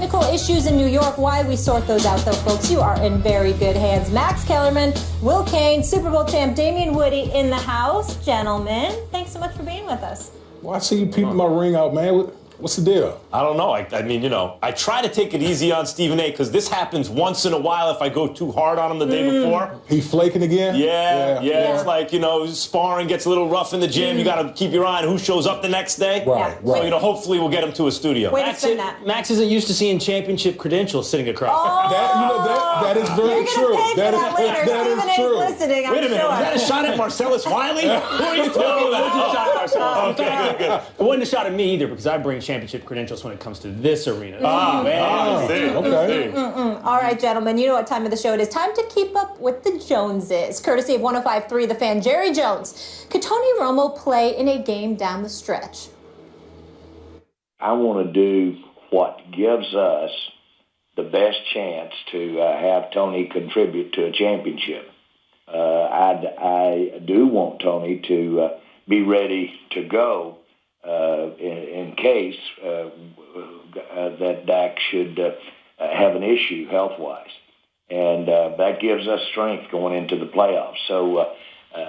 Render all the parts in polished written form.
technical issues in New York. Why we sort those out, though, folks, you are in very good hands. Max Kellerman, Will Cain, Super Bowl champ Damian Woody in the house. Gentlemen, thanks so much for being with us. Well, I see you peeping my ring out, man. What's the deal? I don't know. I mean, I try to take it easy on Stephen A. because this happens once in a while if I go too hard on him the day before. He flaking again? Yeah. It's like, sparring gets a little rough in the gym. You got to keep your eye on who shows up the next day. Right. So, hopefully we'll get him to a studio. Max isn't used to seeing championship credentials sitting across. That is very true. That is true. Listening, Wait a minute. Was that a shot at Marcellus Wiley? Who are you talking about? It wasn't a shot at Marcellus. Okay, good. It wasn't a shot at me either because I bring championship credentials when it comes to this arena. Okay. All right, gentlemen, you know what time of the show it is. Time to keep up with the Joneses. Courtesy of 105.3 The Fan, Jerry Jones. Could Tony Romo play in a game down the stretch? I want to do what gives us the best chance to have Tony contribute to a championship. I do want Tony to be ready to go in case that Dak should have an issue health-wise. And that gives us strength going into the playoffs. So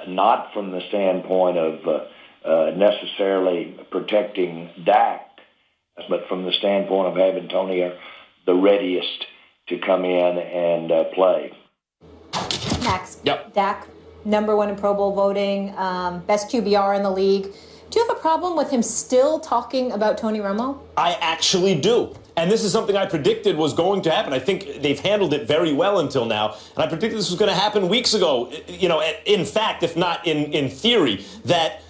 not from the standpoint of necessarily protecting Dak, but from the standpoint of having Tony the readiest to come in and play. Max, Yep. Dak, number one in Pro Bowl voting, best QBR in the league. Do you have a problem with him still talking about Tony Romo? I actually do. And this is something I predicted was going to happen. I think they've handled it very well until now. And I predicted this was going to happen weeks ago. In fact, if not in theory, that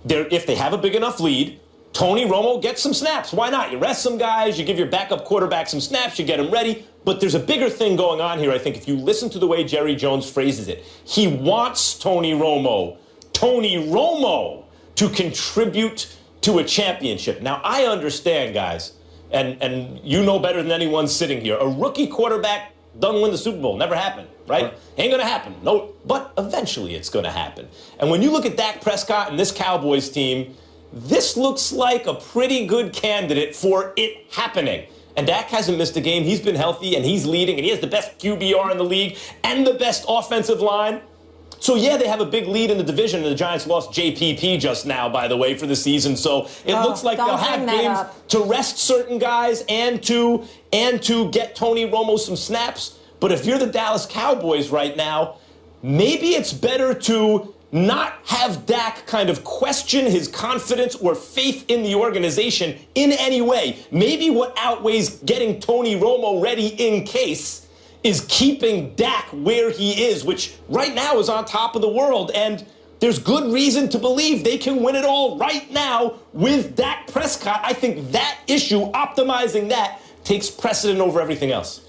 if they have a big enough lead, Tony Romo gets some snaps. Why not? You rest some guys, you give your backup quarterback some snaps, you get him ready. But there's a bigger thing going on here, I think, if you listen to the way Jerry Jones phrases it. He wants Tony Romo to contribute to a championship. Now, I understand, guys, and you know better than anyone sitting here, a rookie quarterback doesn't win the Super Bowl. Never happened, right? Ain't going to happen. No, but eventually it's going to happen. And when you look at Dak Prescott and this Cowboys team, this looks like a pretty good candidate for it happening. And Dak hasn't missed a game. He's been healthy, and he's leading, and he has the best QBR in the league and the best offensive line. So, yeah, they have a big lead in the division, and the Giants lost JPP just now, by the way, for the season. So it looks like they'll have games to rest certain guys and to get Tony Romo some snaps. But if you're the Dallas Cowboys right now, maybe it's better to not have Dak kind of question his confidence or faith in the organization in any way. Maybe what outweighs getting Tony Romo ready in case is keeping Dak where he is, which right now is on top of the world. And there's good reason to believe they can win it all right now with Dak Prescott. I think that issue, optimizing that, takes precedent over everything else.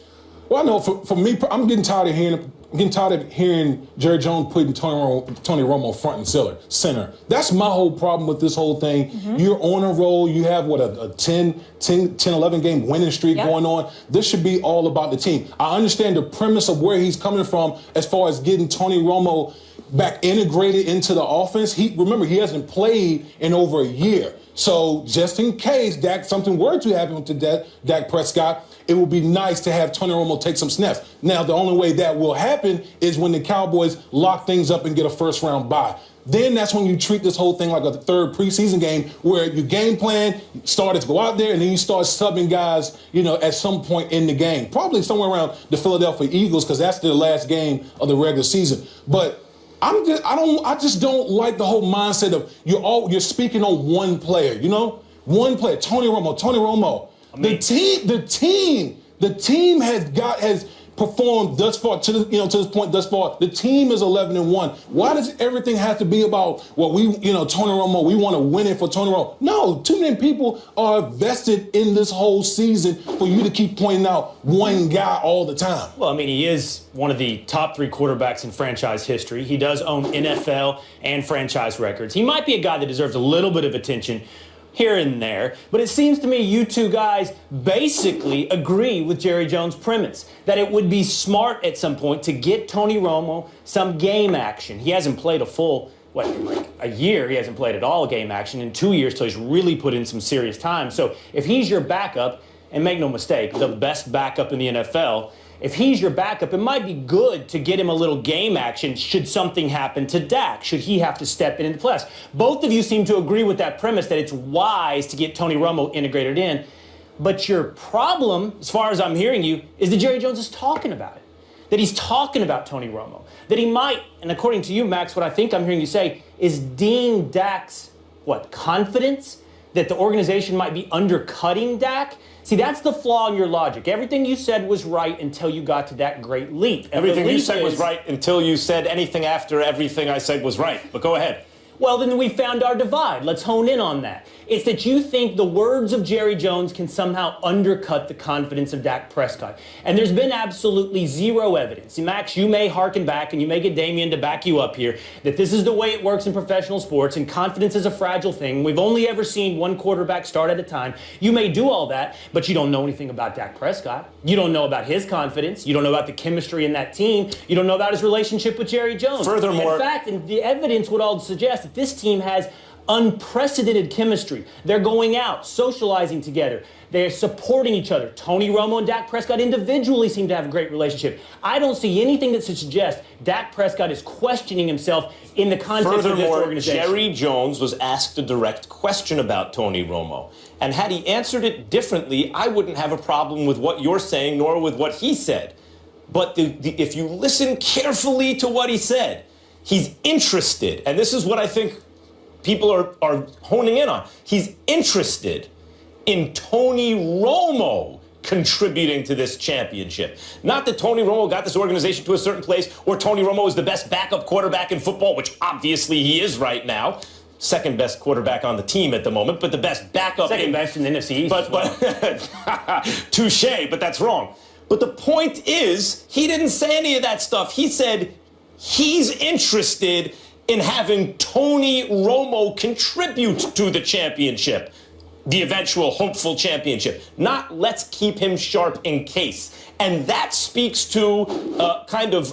Well, I know for me, I'm getting tired of hearing Jerry Jones putting Tony Romo front and center. That's my whole problem with this whole thing. Mm-hmm. You're on a roll. You have, a 10, 11 game winning streak going on. This should be all about the team. I understand the premise of where he's coming from as far as getting Tony Romo back integrated into the offense. Remember, he hasn't played in over a year. So just in case something were to happen to Dak Prescott, it would be nice to have Tony Romo take some snaps. Now, the only way that will happen is when the Cowboys lock things up and get a first-round bye. Then that's when you treat this whole thing like a third preseason game where you game plan, starters go out there, and then you start subbing guys, at some point in the game. Probably somewhere around the Philadelphia Eagles because that's the last game of the regular season. But I just don't like the whole mindset of you're speaking on one player, one player, Tony Romo. The team has performed thus far to this point thus far. The team is 11-1. Why does everything have to be about Tony Romo? We want to win it for Tony Romo. No, too many people are vested in this whole season for you to keep pointing out one guy all the time. Well, I mean, he is one of the top 3 quarterbacks in franchise history. He does own NFL and franchise records. He might be a guy that deserves a little bit of attention here and there, but it seems to me you two guys basically agree with Jerry Jones' premise that it would be smart at some point to get Tony Romo some game action. He hasn't played a full, a year. He hasn't played at all game action in 2 years, so he's really put in some serious time. So if he's your backup, And make no mistake, the best backup in the NFL. If he's your backup, it might be good to get him a little game action should something happen to Dak, should he have to step in the playoffs. Both of you seem to agree with that premise that it's wise to get Tony Romo integrated in. But your problem, as far as I'm hearing you, is that Jerry Jones is talking about it. That he's talking about Tony Romo. That he might, and according to you, Max, what I think I'm hearing you say is deem Dak's, confidence? That the organization might be undercutting Dak? See, that's the flaw in your logic. Everything you said was right until you got to that great leap. Everything you said was right until you said anything after everything I said was right. But go ahead. Well, then we found our divide. Let's hone in on that. It's that you think the words of Jerry Jones can somehow undercut the confidence of Dak Prescott. And there's been absolutely zero evidence. See, Max, you may hearken back, and you may get Damien to back you up here, that this is the way it works in professional sports, and confidence is a fragile thing. We've only ever seen one quarterback start at a time. You may do all that, but you don't know anything about Dak Prescott. You don't know about his confidence. You don't know about the chemistry in that team. You don't know about his relationship with Jerry Jones. Furthermore, in fact, and the evidence would all suggest that this team has unprecedented chemistry. They're going out, socializing together. They're supporting each other. Tony Romo and Dak Prescott individually seem to have a great relationship. I don't see anything that should suggest Dak Prescott is questioning himself in the context of this organization. Jerry Jones was asked a direct question about Tony Romo. And had he answered it differently, I wouldn't have a problem with what you're saying, nor with what he said. But if you listen carefully to what he said, he's interested, and this is what I think people are honing in on. He's interested in Tony Romo contributing to this championship. Not that Tony Romo got this organization to a certain place, or Tony Romo is the best backup quarterback in football, which obviously he is right now. Second best quarterback on the team at the moment, but the best backup. Second best in the NFC East. But touche, but that's wrong. But the point is, he didn't say any of that stuff. He said he's interested in having Tony Romo contribute to the championship, the eventual hopeful championship. Not let's keep him sharp in case. And that speaks to a kind of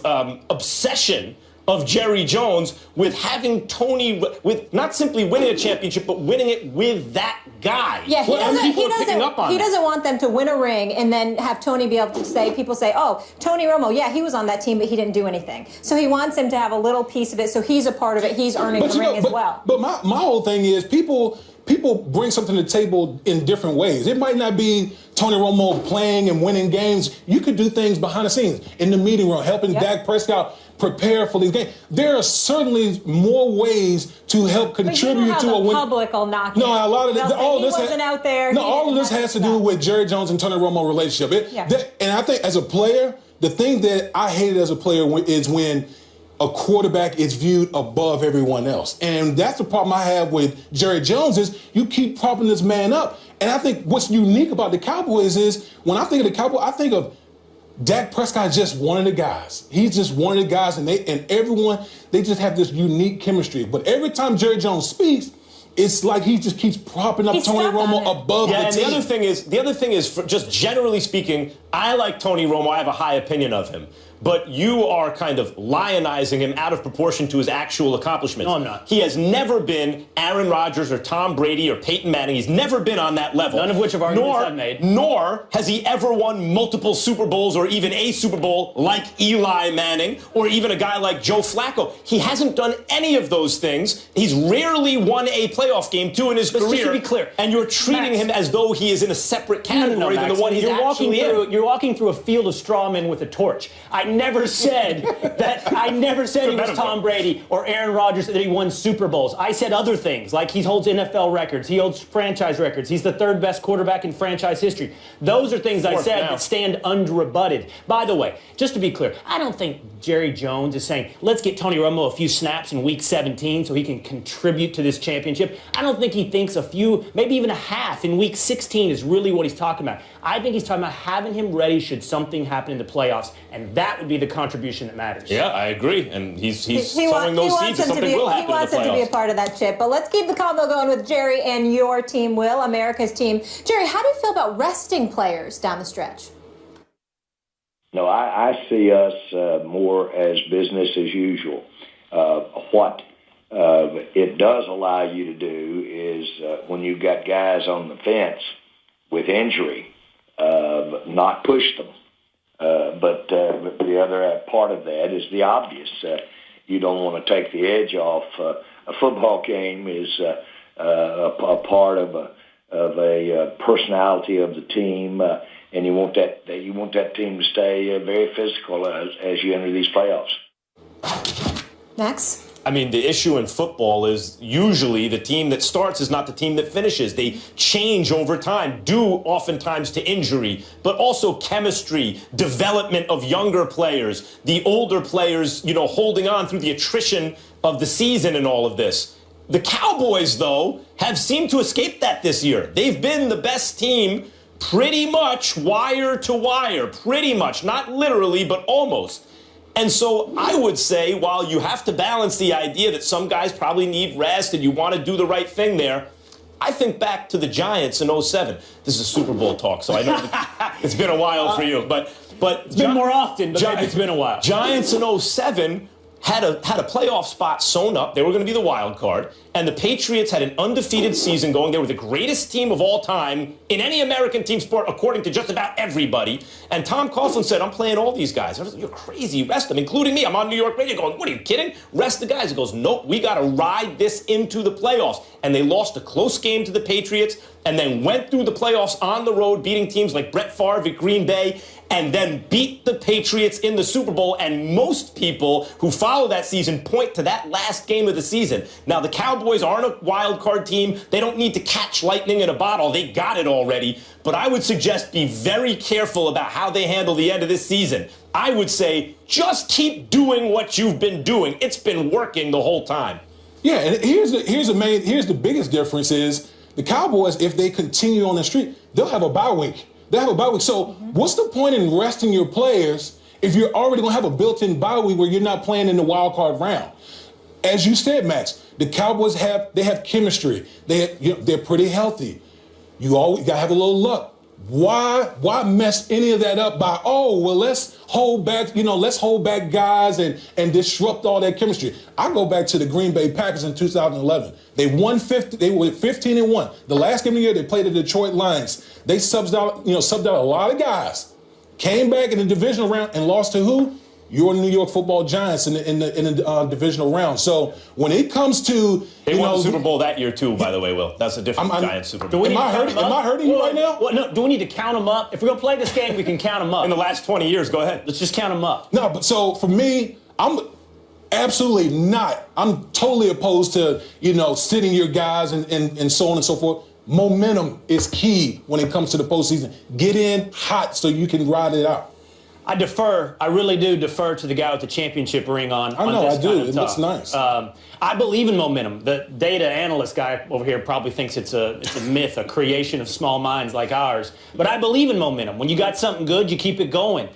obsession of Jerry Jones with having Tony, with not simply winning a championship, but winning it with that guy. Yeah, he doesn't want them to win a ring and then have Tony be able to say, people say, oh, Tony Romo, yeah, he was on that team, but he didn't do anything. So he wants him to have a little piece of it, so he's a part of it. He's earning the ring as well. But my whole thing is people bring something to the table in different ways. It might not be Tony Romo playing and winning games. You could do things behind the scenes, in the meeting room, helping Dak Prescott prepare for these games. There are certainly more ways to help contribute to a win. The public will knock it. No, a lot of this. All he wasn't out there. No, all of this has to do with Jerry Jones and Tony Romo relationship. And I think as a player, the thing that I hated as a player is when a quarterback is viewed above everyone else. And that's the problem I have with Jerry Jones is you keep propping this man up. And I think what's unique about the Cowboys is when I think of the Cowboys, I think of Dak Prescott just one of the guys. He's just one of the guys, and everyone, they just have this unique chemistry. But every time Jerry Jones speaks, it's like he just keeps propping up Tony Romo above the team. And the other thing is, just generally speaking, I like Tony Romo. I have a high opinion of him. But you are kind of lionizing him out of proportion to his actual accomplishments. No, I'm not. He has never been Aaron Rodgers or Tom Brady or Peyton Manning. He's never been on that level. None of which have arguments I've made. Nor has he ever won multiple Super Bowls or even a Super Bowl like Eli Manning or even a guy like Joe Flacco. He hasn't done any of those things. He's rarely won a playoff game, too, in his career. Just to be clear. And you're treating him as though he is in a separate category than the one he's actually in. You're walking through a field of straw men with a torch. I never said he was Tom Brady or Aaron Rodgers, that he won Super Bowls. I said other things, like he holds NFL records, he holds franchise records, he's the third best quarterback in franchise history. Those are things I said that stand unrebutted. By the way, just to be clear, I don't think Jerry Jones is saying, let's get Tony Romo a few snaps in week 17 so he can contribute to this championship. I don't think he thinks a few, maybe even a half in week 16 is really what he's talking about. I think he's talking about having him ready should something happen in the playoffs, and that would be the contribution that matters. Yeah, I agree. And he's sowing those seeds that something will happen in the playoffs. He wants him to be a part of that chip. But let's keep the combo going with Jerry and your team, Will, America's team. Jerry, how do you feel about resting players down the stretch? No, I see us more as business as usual. What it does allow you to do is when you've got guys on the fence with injury, not push them. But the other part of that is the obvious. You don't want to take the edge off. A football game is a part of a personality of the team, and you want that team to stay very physical as you enter these playoffs. Max? I mean, the issue in football is usually the team that starts is not the team that finishes. They change over time, due oftentimes to injury, but also chemistry, development of younger players, the older players, holding on through the attrition of the season and all of this. The Cowboys, though, have seemed to escape that this year. They've been the best team pretty much wire to wire, pretty much, not literally, but almost. And so I would say, while you have to balance the idea that some guys probably need rest and you want to do the right thing there, I think back to the Giants in 2007. This is Super Bowl talk, so I know it's been a while for you. But it's been more often, but maybe it's been a while. Giants in 2007 had a playoff spot sewn up. They were going to be the wild card. And the Patriots had an undefeated season going. They were the greatest team of all time in any American team sport, according to just about everybody. And Tom Coughlin said, I'm playing all these guys. I was like, you're crazy. Rest them, including me. I'm on New York radio going, what are you kidding? Rest the guys. He goes, nope, we got to ride this into the playoffs. And they lost a close game to the Patriots and then went through the playoffs on the road, beating teams like Brett Favre at Green Bay, and then beat the Patriots in the Super Bowl. And most people who follow that season point to that last game of the season. Now, the Cowboys aren't a wild card team. They don't need to catch lightning in a bottle. They got it already. But I would suggest be very careful about how they handle the end of this season. I would say just keep doing what you've been doing. It's been working the whole time. Yeah, and here's the biggest difference is the Cowboys, if they continue on the streak, they'll have a bye week. So what's the point in resting your players if you're already going to have a built-in bye week where you're not playing in the wild card round? As you said, Max, the Cowboys have chemistry. They're pretty healthy. You always got to have a little luck. Why mess any of that up by, let's hold back guys and disrupt all that chemistry. I go back to the Green Bay Packers in 2011. They won 50. They were 15-1. The last game of the year, they played the Detroit Lions. They subbed out a lot of guys. Came back in the divisional round and lost to who? Your New York Football Giants in the divisional round. So when it comes to they won the Super Bowl that year too, by the way, Will. That's a different Giants Super Bowl. Am I hurting you right now? Well, no. Do we need to count them up? If we're gonna play this game, we can count them up. In the last 20 years, go ahead. Let's just count them up. No, but so for me, I'm absolutely not. I'm totally opposed to sitting your guys and so on and so forth. Momentum is key when it comes to the postseason. Get in hot so you can ride it out. I really do defer to the guy with the championship ring on. I know, I do. It looks nice. I believe in momentum. The data analyst guy over here probably thinks it's a myth, a creation of small minds like ours. But I believe in momentum. When you got something good, you keep it going.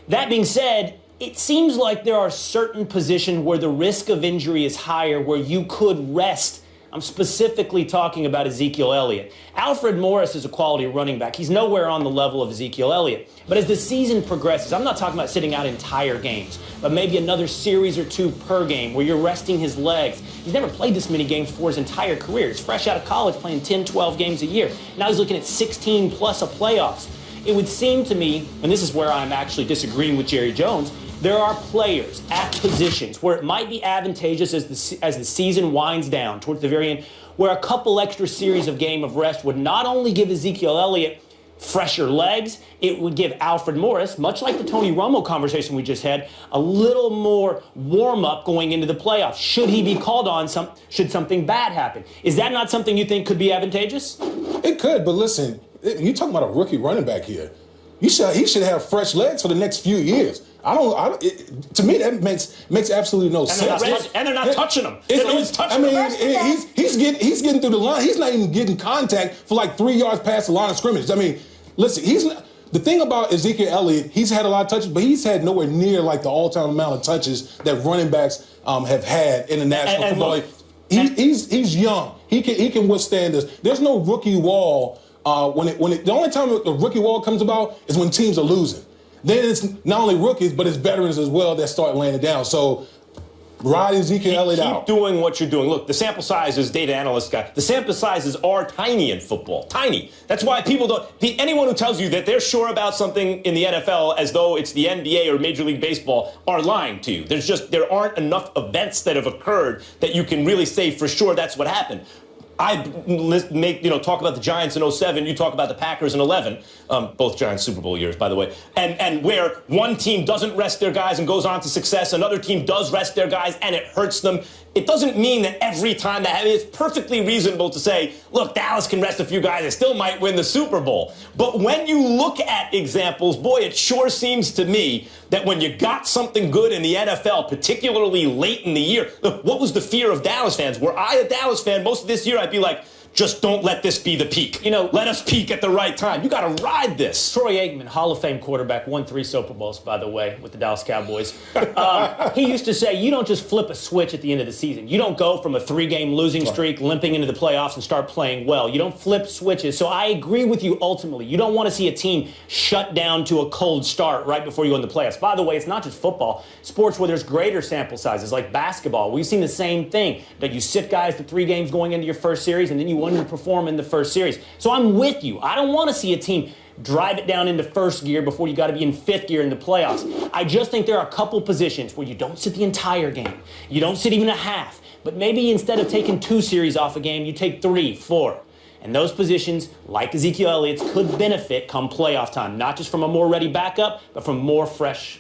That being said, it seems like there are certain positions where the risk of injury is higher, where you could rest. I'm specifically talking about Ezekiel Elliott. Alfred Morris is a quality running back. He's nowhere on the level of Ezekiel Elliott. But as the season progresses, I'm not talking about sitting out entire games, but maybe another series or two per game where you're resting his legs. He's never played this many games before his entire career. He's fresh out of college playing 10, 12 games a year. Now he's looking at 16 plus of playoffs. It would seem to me, and this is where I'm actually disagreeing with Jerry Jones, there are players at positions where it might be advantageous as the season winds down towards the very end, where a couple extra series of game of rest would not only give Ezekiel Elliott fresher legs, it would give Alfred Morris, much like the Tony Romo conversation we just had, a little more warm-up going into the playoffs. Should he be called on, should something bad happen? Is that not something you think could be advantageous? It could, but listen, you're talking about a rookie running back here. He should have fresh legs for the next few years. To me, that makes absolutely no sense. And they're not touching him. He's getting through the line. He's not even getting contact for like 3 yards past the line of scrimmage. I mean, listen, the thing about Ezekiel Elliott, he's had a lot of touches, but he's had nowhere near like the all-time amount of touches that running backs have had in the National Football League. He's young. He can withstand this. There's no rookie wall. The only time the rookie wall comes about is when teams are losing. Then it's not only rookies, but it's veterans as well that start laying it down. So Ride Ezekiel Elliott out. Keep doing what you're doing. Look, the sample size is data analyst guy. The sample sizes are tiny in football. Tiny. That's why people don't. Anyone who tells you that they're sure about something in the NFL as though it's the NBA or Major League Baseball are lying to you. There aren't enough events that have occurred that you can really say for sure that's what happened. I talk about the Giants in 07. You talk about the Packers in 11. Both Giants Super Bowl years, by the way. And where one team doesn't rest their guys and goes on to success, another team does rest their guys and it hurts them. It doesn't mean that every time that happens, it's perfectly reasonable to say, look, Dallas can rest a few guys, they still might win the Super Bowl. But when you look at examples, boy, it sure seems to me that when you got something good in the NFL, particularly late in the year, look, what was the fear of Dallas fans? Were I a Dallas fan most of this year, I'd be like, just don't let this be the peak. Let us peak at the right time. You got to ride this. Troy Aikman, Hall of Fame quarterback, won 3 Super Bowls, by the way, with the Dallas Cowboys. He used to say, you don't just flip a switch at the end of the season. You don't go from a 3-game losing streak, limping into the playoffs, and start playing well. You don't flip switches. So I agree with you ultimately. You don't want to see a team shut down to a cold start right before you go in the playoffs. By the way, it's not just football. Sports where there's greater sample sizes, like basketball. We've seen the same thing, that you sit guys for 3 games going into your first series, and then you underperform in the first series. So I'm with you. I don't want to see a team drive it down into first gear before you got to be in 5th gear in the playoffs. I just think there are a couple positions where you don't sit the entire game. You don't sit even a half. But maybe instead of taking 2 series off a game, you take 3, 4. And those positions, like Ezekiel Elliott's, could benefit come playoff time. Not just from a more ready backup, but from more fresh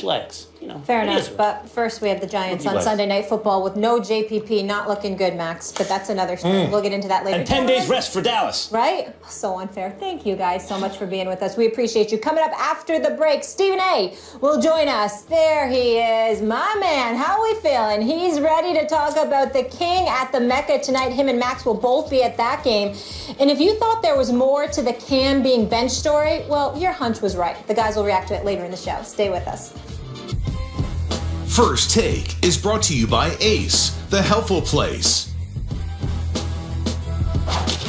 legs. Fair enough. But first, we have the Giants on Sunday Night Football with no JPP, not looking good, Max. But that's another story. We'll get into that later. And 10 days rest for Dallas. Right? So unfair. Thank you guys so much for being with us. We appreciate you. Coming up after the break, Stephen A. will join us. There he is, my man. How are we feeling? He's ready to talk about the King at the Mecca tonight. Him and Max will both be at that game. And if you thought there was more to the Cam being bench story, well, your hunch was right. The guys will react to it later in the show. Stay with us. First Take is brought to you by Ace, the helpful place.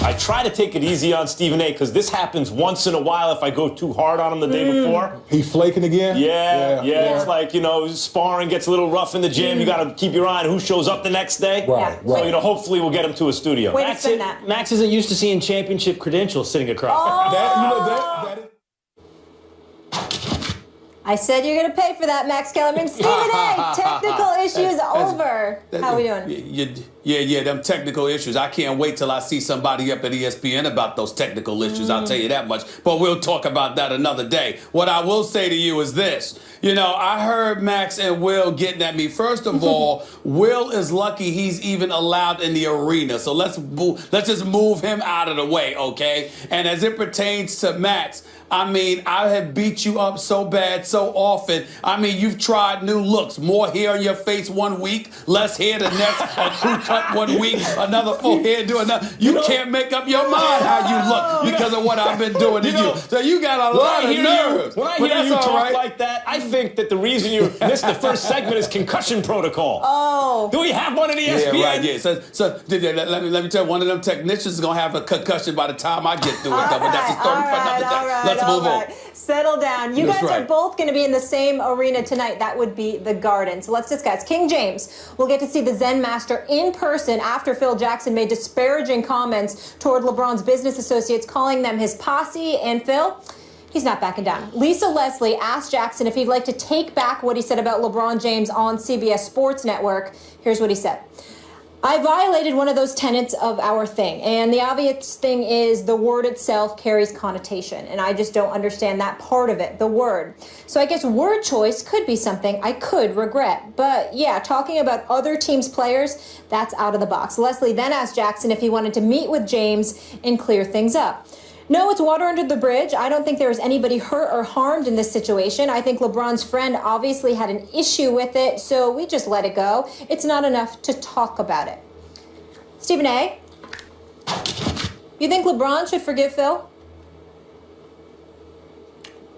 I try to take it easy on Stephen A. because this happens once in a while if I go too hard on him the day before. He flaking again? Yeah. It's like, sparring gets a little rough in the gym. You got to keep your eye on who shows up the next day. Right. So, hopefully we'll get him to a studio. Max isn't used to seeing championship credentials sitting across. That I said you're going to pay for that, Max Kellerman. Stephen A., technical issues over. How are we doing? Yeah, them technical issues. I can't wait till I see somebody up at ESPN about those technical issues. I'll tell you that much. But we'll talk about that another day. What I will say to you is this. I heard Max and Will getting at me. First of all, Will is lucky he's even allowed in the arena. So let's just move him out of the way, okay? And as it pertains to Max, I have beat you up so bad, so often. You've tried new looks. More hair on your face 1 week, less hair the next, a crew cut 1 week, another full hairdo another. You can't make up your mind how you look because of what I've been doing to you. So you got a lot of nerves. When I hear you talk like that, I think that the reason you missed the first segment is concussion protocol. Oh. Do we have one at ESPN? Yeah, right, yeah. So let me tell you, one of them technicians is going to have a concussion by the time I get through it. But that's a story for another day. Let's move on. Settle down. You guys are both going to be in the same arena tonight. That would be the Garden. So let's discuss. King James will get to see the Zen Master in person after Phil Jackson made disparaging comments toward LeBron's business associates, calling them his posse. And Phil, he's not backing down. Lisa Leslie asked Jackson if he'd like to take back what he said about LeBron James on CBS Sports Network. Here's what he said. I violated one of those tenets of our thing, and the obvious thing is the word itself carries connotation, and I just don't understand that part of it, the word. So I guess word choice could be something I could regret. But yeah, talking about other teams' players, that's out of the box. Leslie then asked Jackson if he wanted to meet with James and clear things up. No, it's water under the bridge. I don't think there was anybody hurt or harmed in this situation. I think LeBron's friend obviously had an issue with it, so we just let it go. It's not enough to talk about it. Stephen A., you think LeBron should forgive Phil?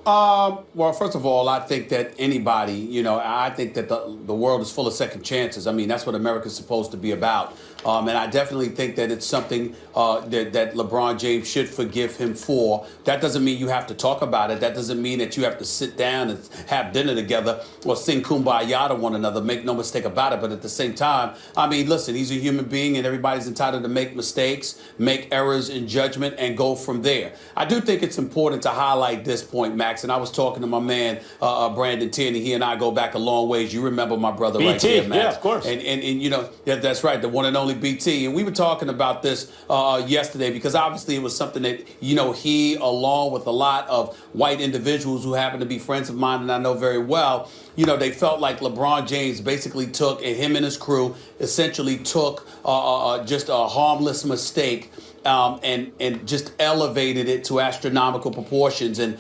Well, first of all, I think that anybody, I think that the world is full of second chances. I mean, that's what America's supposed to be about. And I definitely think that it's something that LeBron James should forgive him for. That doesn't mean you have to talk about it. That doesn't mean that you have to sit down and have dinner together or sing Kumbaya to one another. Make no mistake about it. But at the same time, I mean, listen, he's a human being and everybody's entitled to make mistakes, make errors in judgment, and go from there. I do think it's important to highlight this point, Max. And I was talking to my man, Brandon Tierney. He and I go back a long ways. You remember my brother BT, right there, Max. Yeah, of course. And yeah, that's right, the one and only BT. And we were talking about this yesterday because obviously it was something that, he, along with a lot of white individuals who happen to be friends of mine and I know very well, they felt like LeBron James basically took, and him and his crew essentially took just a harmless mistake and just elevated it to astronomical proportions. And,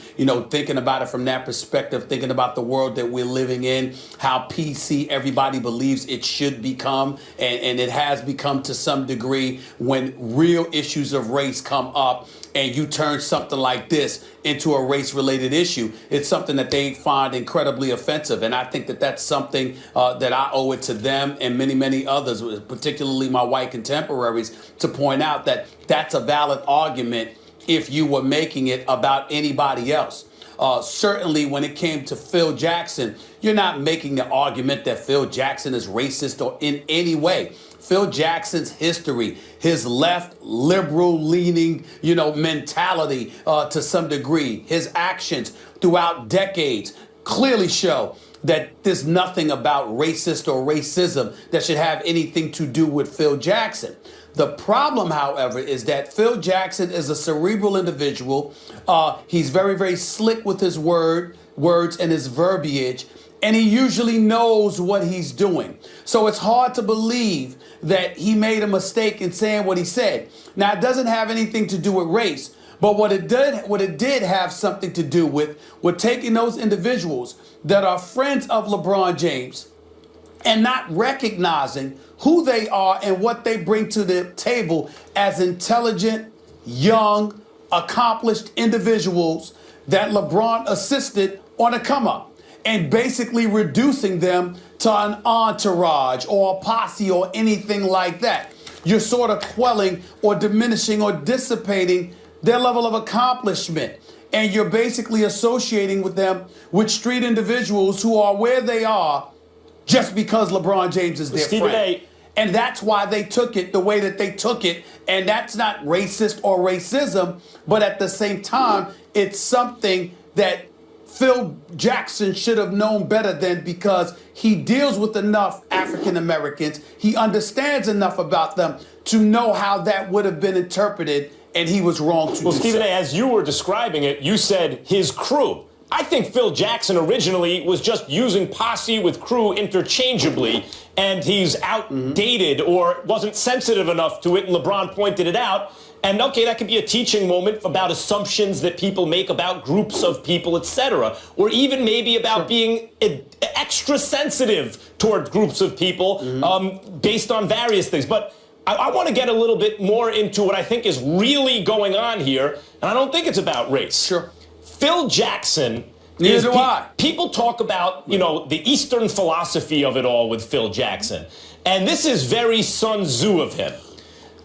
thinking about it from that perspective, thinking about the world that we're living in, how PC everybody believes it should become, and it has become to some degree when real issues of race come up and you turn something like this into a race-related issue. It's something that they find incredibly offensive. And I think that that's something that I owe it to them and many, many others, particularly my white contemporaries, to point out that that's a valid argument if you were making it about anybody else. Certainly when it came to Phil Jackson, you're not making the argument that Phil Jackson is racist or in any way. Phil Jackson's history, his left liberal leaning, mentality to some degree, his actions throughout decades clearly show that there's nothing about racist or racism that should have anything to do with Phil Jackson. The problem, however, is that Phil Jackson is a cerebral individual. He's very, very slick with his words and his verbiage, and he usually knows what he's doing. So it's hard to believe that he made a mistake in saying what he said. Now, it doesn't have anything to do with race, but what it did have something to do with taking those individuals that are friends of LeBron James and not recognizing who they are and what they bring to the table as intelligent, young, accomplished individuals that LeBron assisted on a come up, and basically reducing them to an entourage or a posse or anything like that. You're sort of quelling or diminishing or dissipating their level of accomplishment. And you're basically associating with them with street individuals who are where they are just because LeBron James is their friend. And that's why they took it the way that they took it. And that's not racist or racism, but at the same time, it's something that Phil Jackson should have known better than, because he deals with enough African Americans. He understands enough about them to know how that would have been interpreted, and he was wrong to do so. Well, Stephen A., as you were describing it, you said his crew. I think Phil Jackson originally was just using posse with crew interchangeably, and he's outdated or wasn't sensitive enough to it, and LeBron pointed it out. And okay, that could be a teaching moment about assumptions that people make about groups of people, etc. Or even maybe about being extra sensitive toward groups of people based on various things. But I want to get a little bit more into what I think is really going on here, and I don't think it's about race. Sure. Phil Jackson. Neither do I. People talk about, the Eastern philosophy of it all with Phil Jackson. And this is very Sun Tzu of him.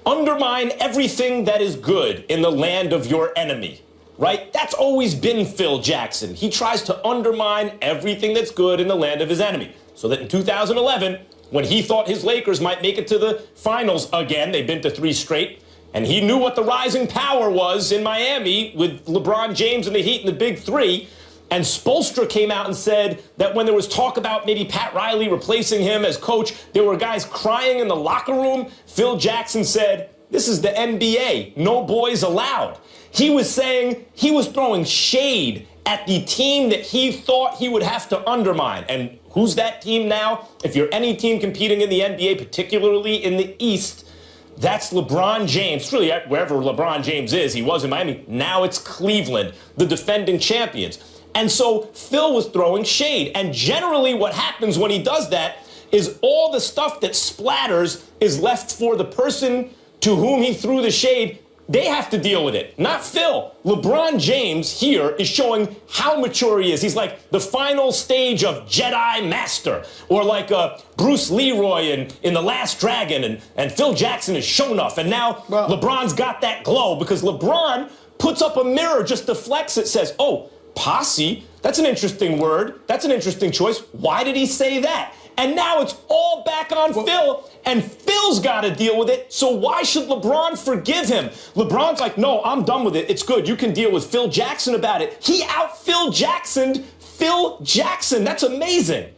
Undermine everything that is good in the land of your enemy, right? That's always been Phil Jackson. He tries to undermine everything that's good in the land of his enemy. So that in 2011, when he thought his Lakers might make it to the finals again, they've been to 3 straight, and he knew what the rising power was in Miami with LeBron James and the Heat and the Big Three. And Spoelstra came out and said that when there was talk about maybe Pat Riley replacing him as coach, there were guys crying in the locker room. Phil Jackson said, this is the NBA, no boys allowed. He was saying he was throwing shade at the team that he thought he would have to undermine. And who's that team now? If you're any team competing in the NBA, particularly in the East, that's LeBron James. It's really wherever LeBron James is. He was in Miami. Now it's Cleveland, the defending champions. And so Phil was throwing shade. And generally what happens when he does that is all the stuff that splatters is left for the person to whom he threw the shade They have to deal with it, not Phil. LeBron James here is showing how mature he is. He's like the final stage of Jedi Master, or like Bruce Leroy in The Last Dragon, and Phil Jackson is Sho'nuff, and now LeBron's got that glow because LeBron puts up a mirror just to flex it, says, oh, posse, that's an interesting word. That's an interesting choice. Why did he say that? And now it's all back on Phil, and Phil's got to deal with it. So why should LeBron forgive him? LeBron's like, no, I'm done with it. It's good. You can deal with Phil Jackson about it. He out-Phil Jacksoned Phil Jackson. That's amazing.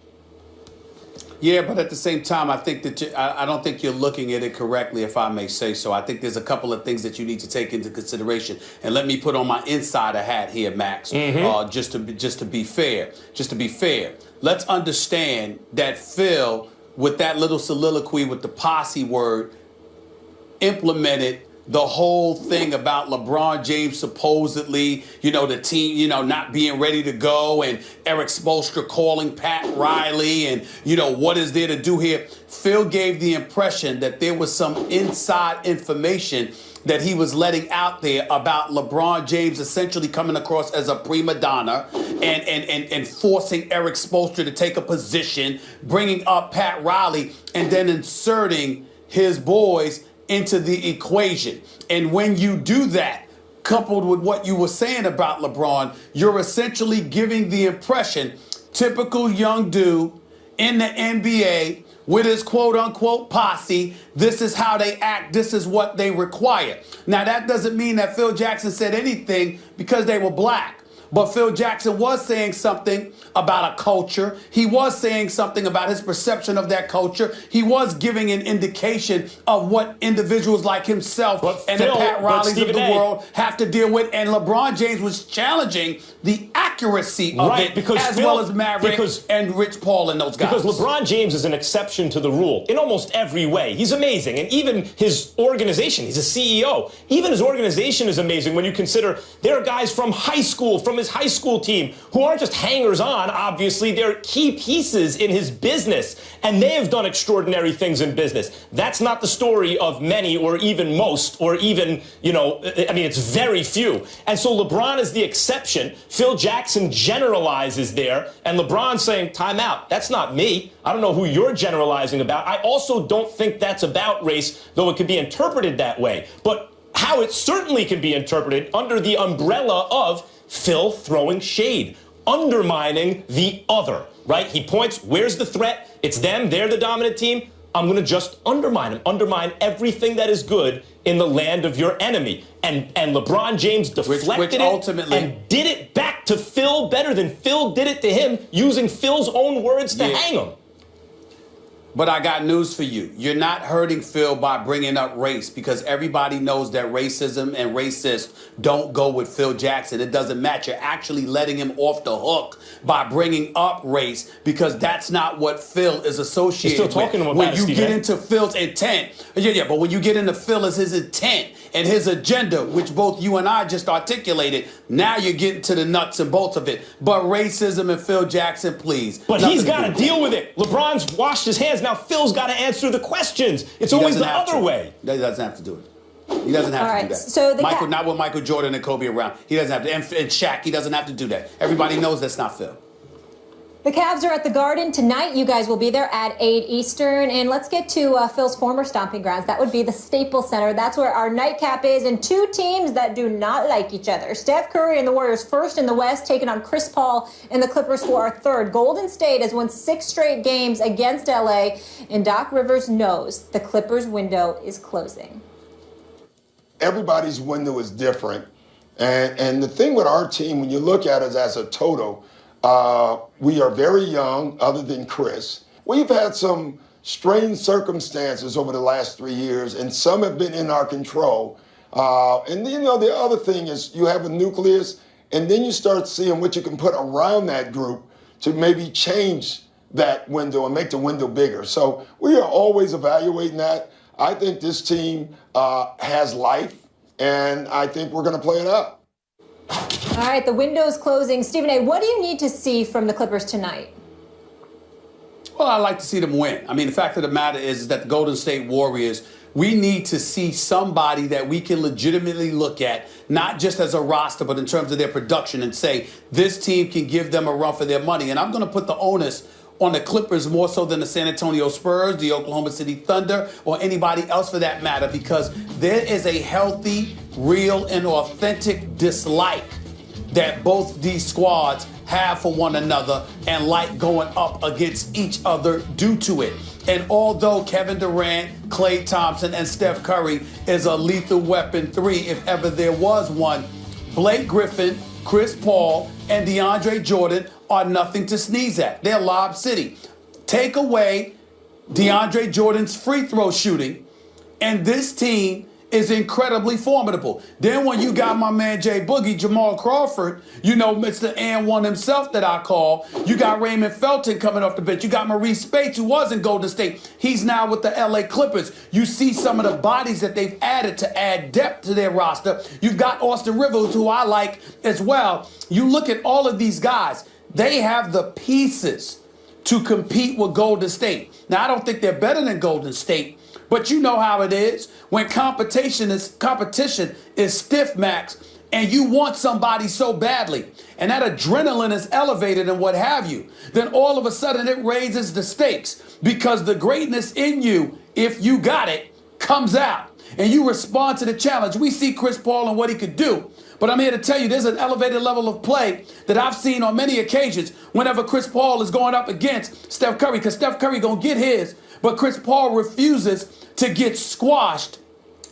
Yeah, but at the same time, I think that I don't think you're looking at it correctly, if I may say so. I think there's a couple of things that you need to take into consideration. And let me put on my insider hat here, Max, just to be fair. Just to be fair, let's understand that Phil, with that little soliloquy with the posse word, implemented the whole thing about LeBron James supposedly, the team, not being ready to go, and Eric Spoelstra calling Pat Riley, and, what is there to do here? Phil gave the impression that there was some inside information that he was letting out there about LeBron James essentially coming across as a prima donna and forcing Eric Spoelstra to take a position, bringing up Pat Riley, and then inserting his boys into the equation. And when you do that, coupled with what you were saying about LeBron, you're essentially giving the impression, typical young dude in the NBA with his quote-unquote posse, this is how they act, this is what they require. Now, that doesn't mean that Phil Jackson said anything because they were black. But Phil Jackson was saying something about a culture. He was saying something about his perception of that culture. He was giving an indication of what individuals like himself and the Pat Rileys of the world have to deal with. And LeBron James was challenging the accuracy of it, as well as Maverick and Rich Paul and those guys. Because LeBron James is an exception to the rule in almost every way. He's amazing. And even his organization, he's a CEO. Even his organization is amazing when you consider there are guys from high school, from his high school team, who aren't just hangers-on, obviously. They're key pieces in his business, and they have done extraordinary things in business. That's not the story of many or even most or even, it's very few. And so LeBron is the exception. Phil Jackson generalizes there, and LeBron's saying, time out. That's not me. I don't know who you're generalizing about. I also don't think that's about race, though it could be interpreted that way. But how it certainly can be interpreted under the umbrella of Phil throwing shade, undermining the other, right? He points, where's the threat? It's them, they're the dominant team. I'm going to just undermine him, undermine everything that is good in the land of your enemy. And LeBron James deflected it and did it back to Phil better than Phil did it to him, using Phil's own words to hang him. But I got news for you. You're not hurting Phil by bringing up race, because everybody knows that racism and racists don't go with Phil Jackson. It doesn't match. You're actually letting him off the hook by bringing up race, because that's not what Phil is associated with. Talking about when you get into Phil's intent, but when you get into Phil as his intent and his agenda, which both you and I just articulated, now you're getting to the nuts and bolts of it. But racism and Phil Jackson, please. But he's got to deal with it. LeBron's washed his hands. Now Phil's got to answer the questions. It's always the other way. He doesn't have to do it. He doesn't have to do that. So not with Michael Jordan and Kobe around. He doesn't have to. And Shaq, he doesn't have to do that. Everybody knows that's not Phil. The Cavs are at the Garden tonight. You guys will be there at 8 Eastern. And let's get to Phil's former stomping grounds. That would be the Staples Center. That's where our nightcap is. And two teams that do not like each other. Steph Curry and the Warriors first in the West, taking on Chris Paul and the Clippers for our third. Golden State has won 6 straight games against LA. And Doc Rivers knows the Clippers' window is closing. Everybody's window is different. And the thing with our team, when you look at it as a total, we are very young, other than Chris. We've had some strange circumstances over the last 3 years, and some have been in our control. And the other thing is you have a nucleus, and then you start seeing what you can put around that group to maybe change that window and make the window bigger. So we are always evaluating that. I think this team has life, and I think we're going to play it up. All right, the window's closing. Stephen A., what do you need to see from the Clippers tonight? Well, I like to see them win. I mean, the fact of the matter is that the Golden State Warriors We need to see somebody that we can legitimately look at, not just as a roster, but in terms of their production, and say this team can give them a run for their money. And I'm going to put the onus on the Clippers more so than the San Antonio Spurs, the Oklahoma City Thunder, or anybody else for that matter, because there is a healthy, real, and authentic dislike that both these squads have for one another and like going up against each other due to it. And although Kevin Durant, Klay Thompson, and Steph Curry is a lethal weapon 3, if ever there was one, Blake Griffin, Chris Paul, and DeAndre Jordan are nothing to sneeze at. They're Lob City. Take away DeAndre Jordan's free throw shooting, and this team is incredibly formidable. Then when you got my man Jay Boogie, Jamal Crawford, you know, Mr. and one himself that I call, you got Raymond Felton coming off the bench. You got Maurice Spates, who was in Golden State. He's now with the LA Clippers. You see some of the bodies that they've added to add depth to their roster. You've got Austin Rivers, who I like as well. You look at all of these guys, they have the pieces to compete with Golden State. Now, I don't think they're better than Golden State, but you know how it is when competition is stiff, Max, and you want somebody so badly, and that adrenaline is elevated and what have you, then all of a sudden it raises the stakes, because the greatness in you, if you got it, comes out, and you respond to the challenge. We see Chris Paul and what he could do, but I'm here to tell you there's an elevated level of play that I've seen on many occasions whenever Chris Paul is going up against Steph Curry, because Steph Curry gonna get his, but Chris Paul refuses to get squashed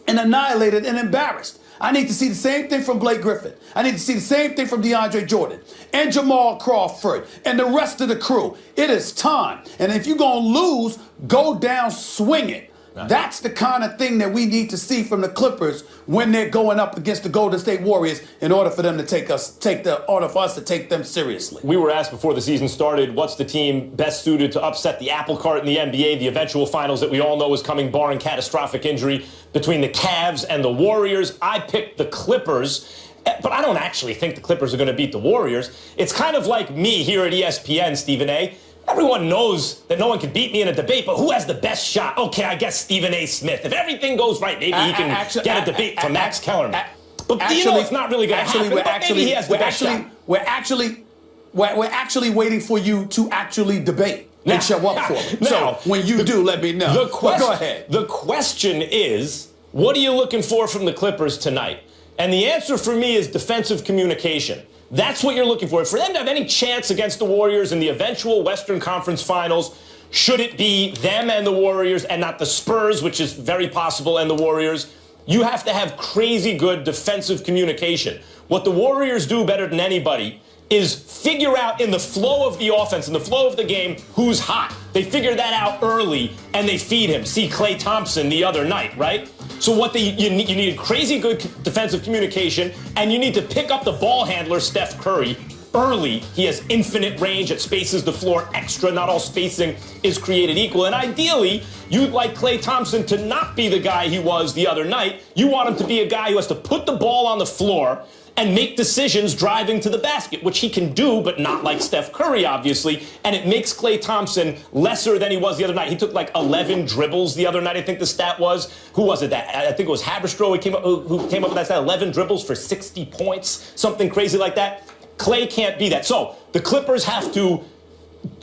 and annihilated and embarrassed. I need to see the same thing from Blake Griffin. I need to see the same thing from DeAndre Jordan and Jamal Crawford and the rest of the crew. It is time. And if you're going to lose, go down swinging. That's the kind of thing that we need to see from the Clippers when they're going up against the Golden State Warriors in order for them to take us to take them seriously. We were asked before the season started, what's the team best suited to upset the apple cart in the NBA, the eventual finals that we all know is coming, barring catastrophic injury, between the Cavs and the Warriors. I picked the Clippers, but I don't actually think the Clippers are going to beat the Warriors. It's kind of like me here at ESPN, Stephen A. Everyone knows that no one can beat me in a debate, but who has the best shot? Okay, I guess Stephen A. Smith. If everything goes right, maybe he can get a debate from Max Kellerman. But you know it's not really going to happen, but maybe he has the best shot. We're actually waiting for you to actually debate and show up for it. So when you do, let me know. Go ahead. The question is, what are you looking for from the Clippers tonight? And the answer for me is defensive communication. That's what you're looking for. For them to have any chance against the Warriors in the eventual Western Conference Finals, should it be them and the Warriors and not the Spurs, which is very possible, and the Warriors, you have to have crazy good defensive communication. What the Warriors do better than anybody is figure out in the flow of the offense, in the flow of the game, who's hot. They figure that out early, and they feed him. See Klay Thompson the other night, right? So you need crazy good defensive communication, and you need to pick up the ball handler, Steph Curry, early. He has infinite range. It spaces the floor extra. Not all spacing is created equal. And ideally, you'd like Klay Thompson to not be the guy he was the other night. You want him to be a guy who has to put the ball on the floor and make decisions driving to the basket, which he can do, but not like Steph Curry, obviously. And it makes Klay Thompson lesser than he was the other night. He took like 11 dribbles the other night, I think the stat was. Who was it? I think it was Haberstroh who came up with that stat, 11 dribbles for 60 points, something crazy like that. Klay can't be that. So the Clippers have to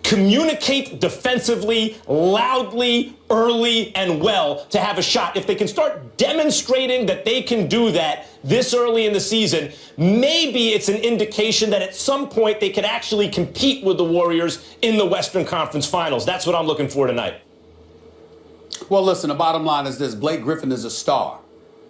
communicate defensively, loudly, early, and well to have a shot. If they can start demonstrating that they can do that this early in the season, maybe it's an indication that at some point they could actually compete with the Warriors in the Western Conference Finals. That's what I'm looking for tonight. Well, listen, the bottom line is this. Blake Griffin is a star.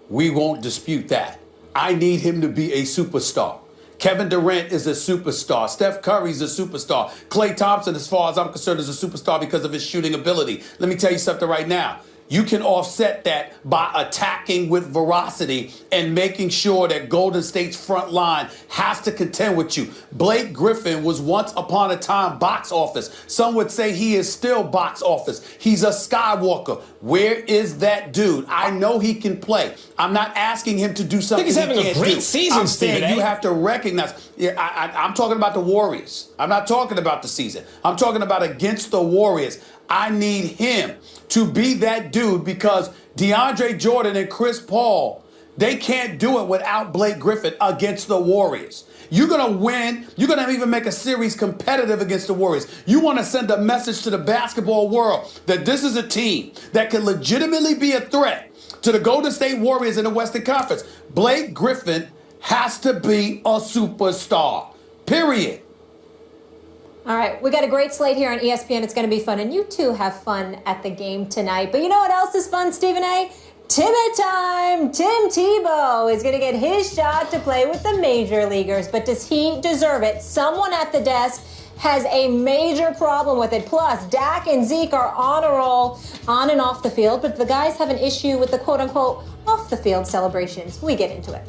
We won't dispute that. I need him to be a superstar. Kevin Durant is a superstar. Steph Curry's a superstar. Klay Thompson, as far as I'm concerned, is a superstar because of his shooting ability. Let me tell you something right now. You can offset that by attacking with veracity and making sure that Golden State's front line has to contend with you. Blake Griffin was once upon a time box office. Some would say he is still box office. He's a Skywalker. Where is that dude? I know he can play. I'm not asking him to do something he can't do. I think he's having a great season, I'm Stephen saying A. you have to recognize. I'm talking about the Warriors. I'm not talking about the season. I'm talking about against the Warriors. I need him to be that dude because DeAndre Jordan and Chris Paul, they can't do it without Blake Griffin against the Warriors. You're going to win. You're going to even make a series competitive against the Warriors. You want to send a message to the basketball world that this is a team that can legitimately be a threat to the Golden State Warriors in the Western Conference. Blake Griffin has to be a superstar, period. All right, we got a great slate here on ESPN. It's going to be fun, and you too have fun at the game tonight. But you know what else is fun, Stephen A? Tibbet time! Tim Tebow is going to get his shot to play with the major leaguers, but does he deserve it? Someone at the desk has a major problem with it. Plus, Dak and Zeke are on a roll on and off the field, but the guys have an issue with the quote-unquote off-the-field celebrations. We get into it.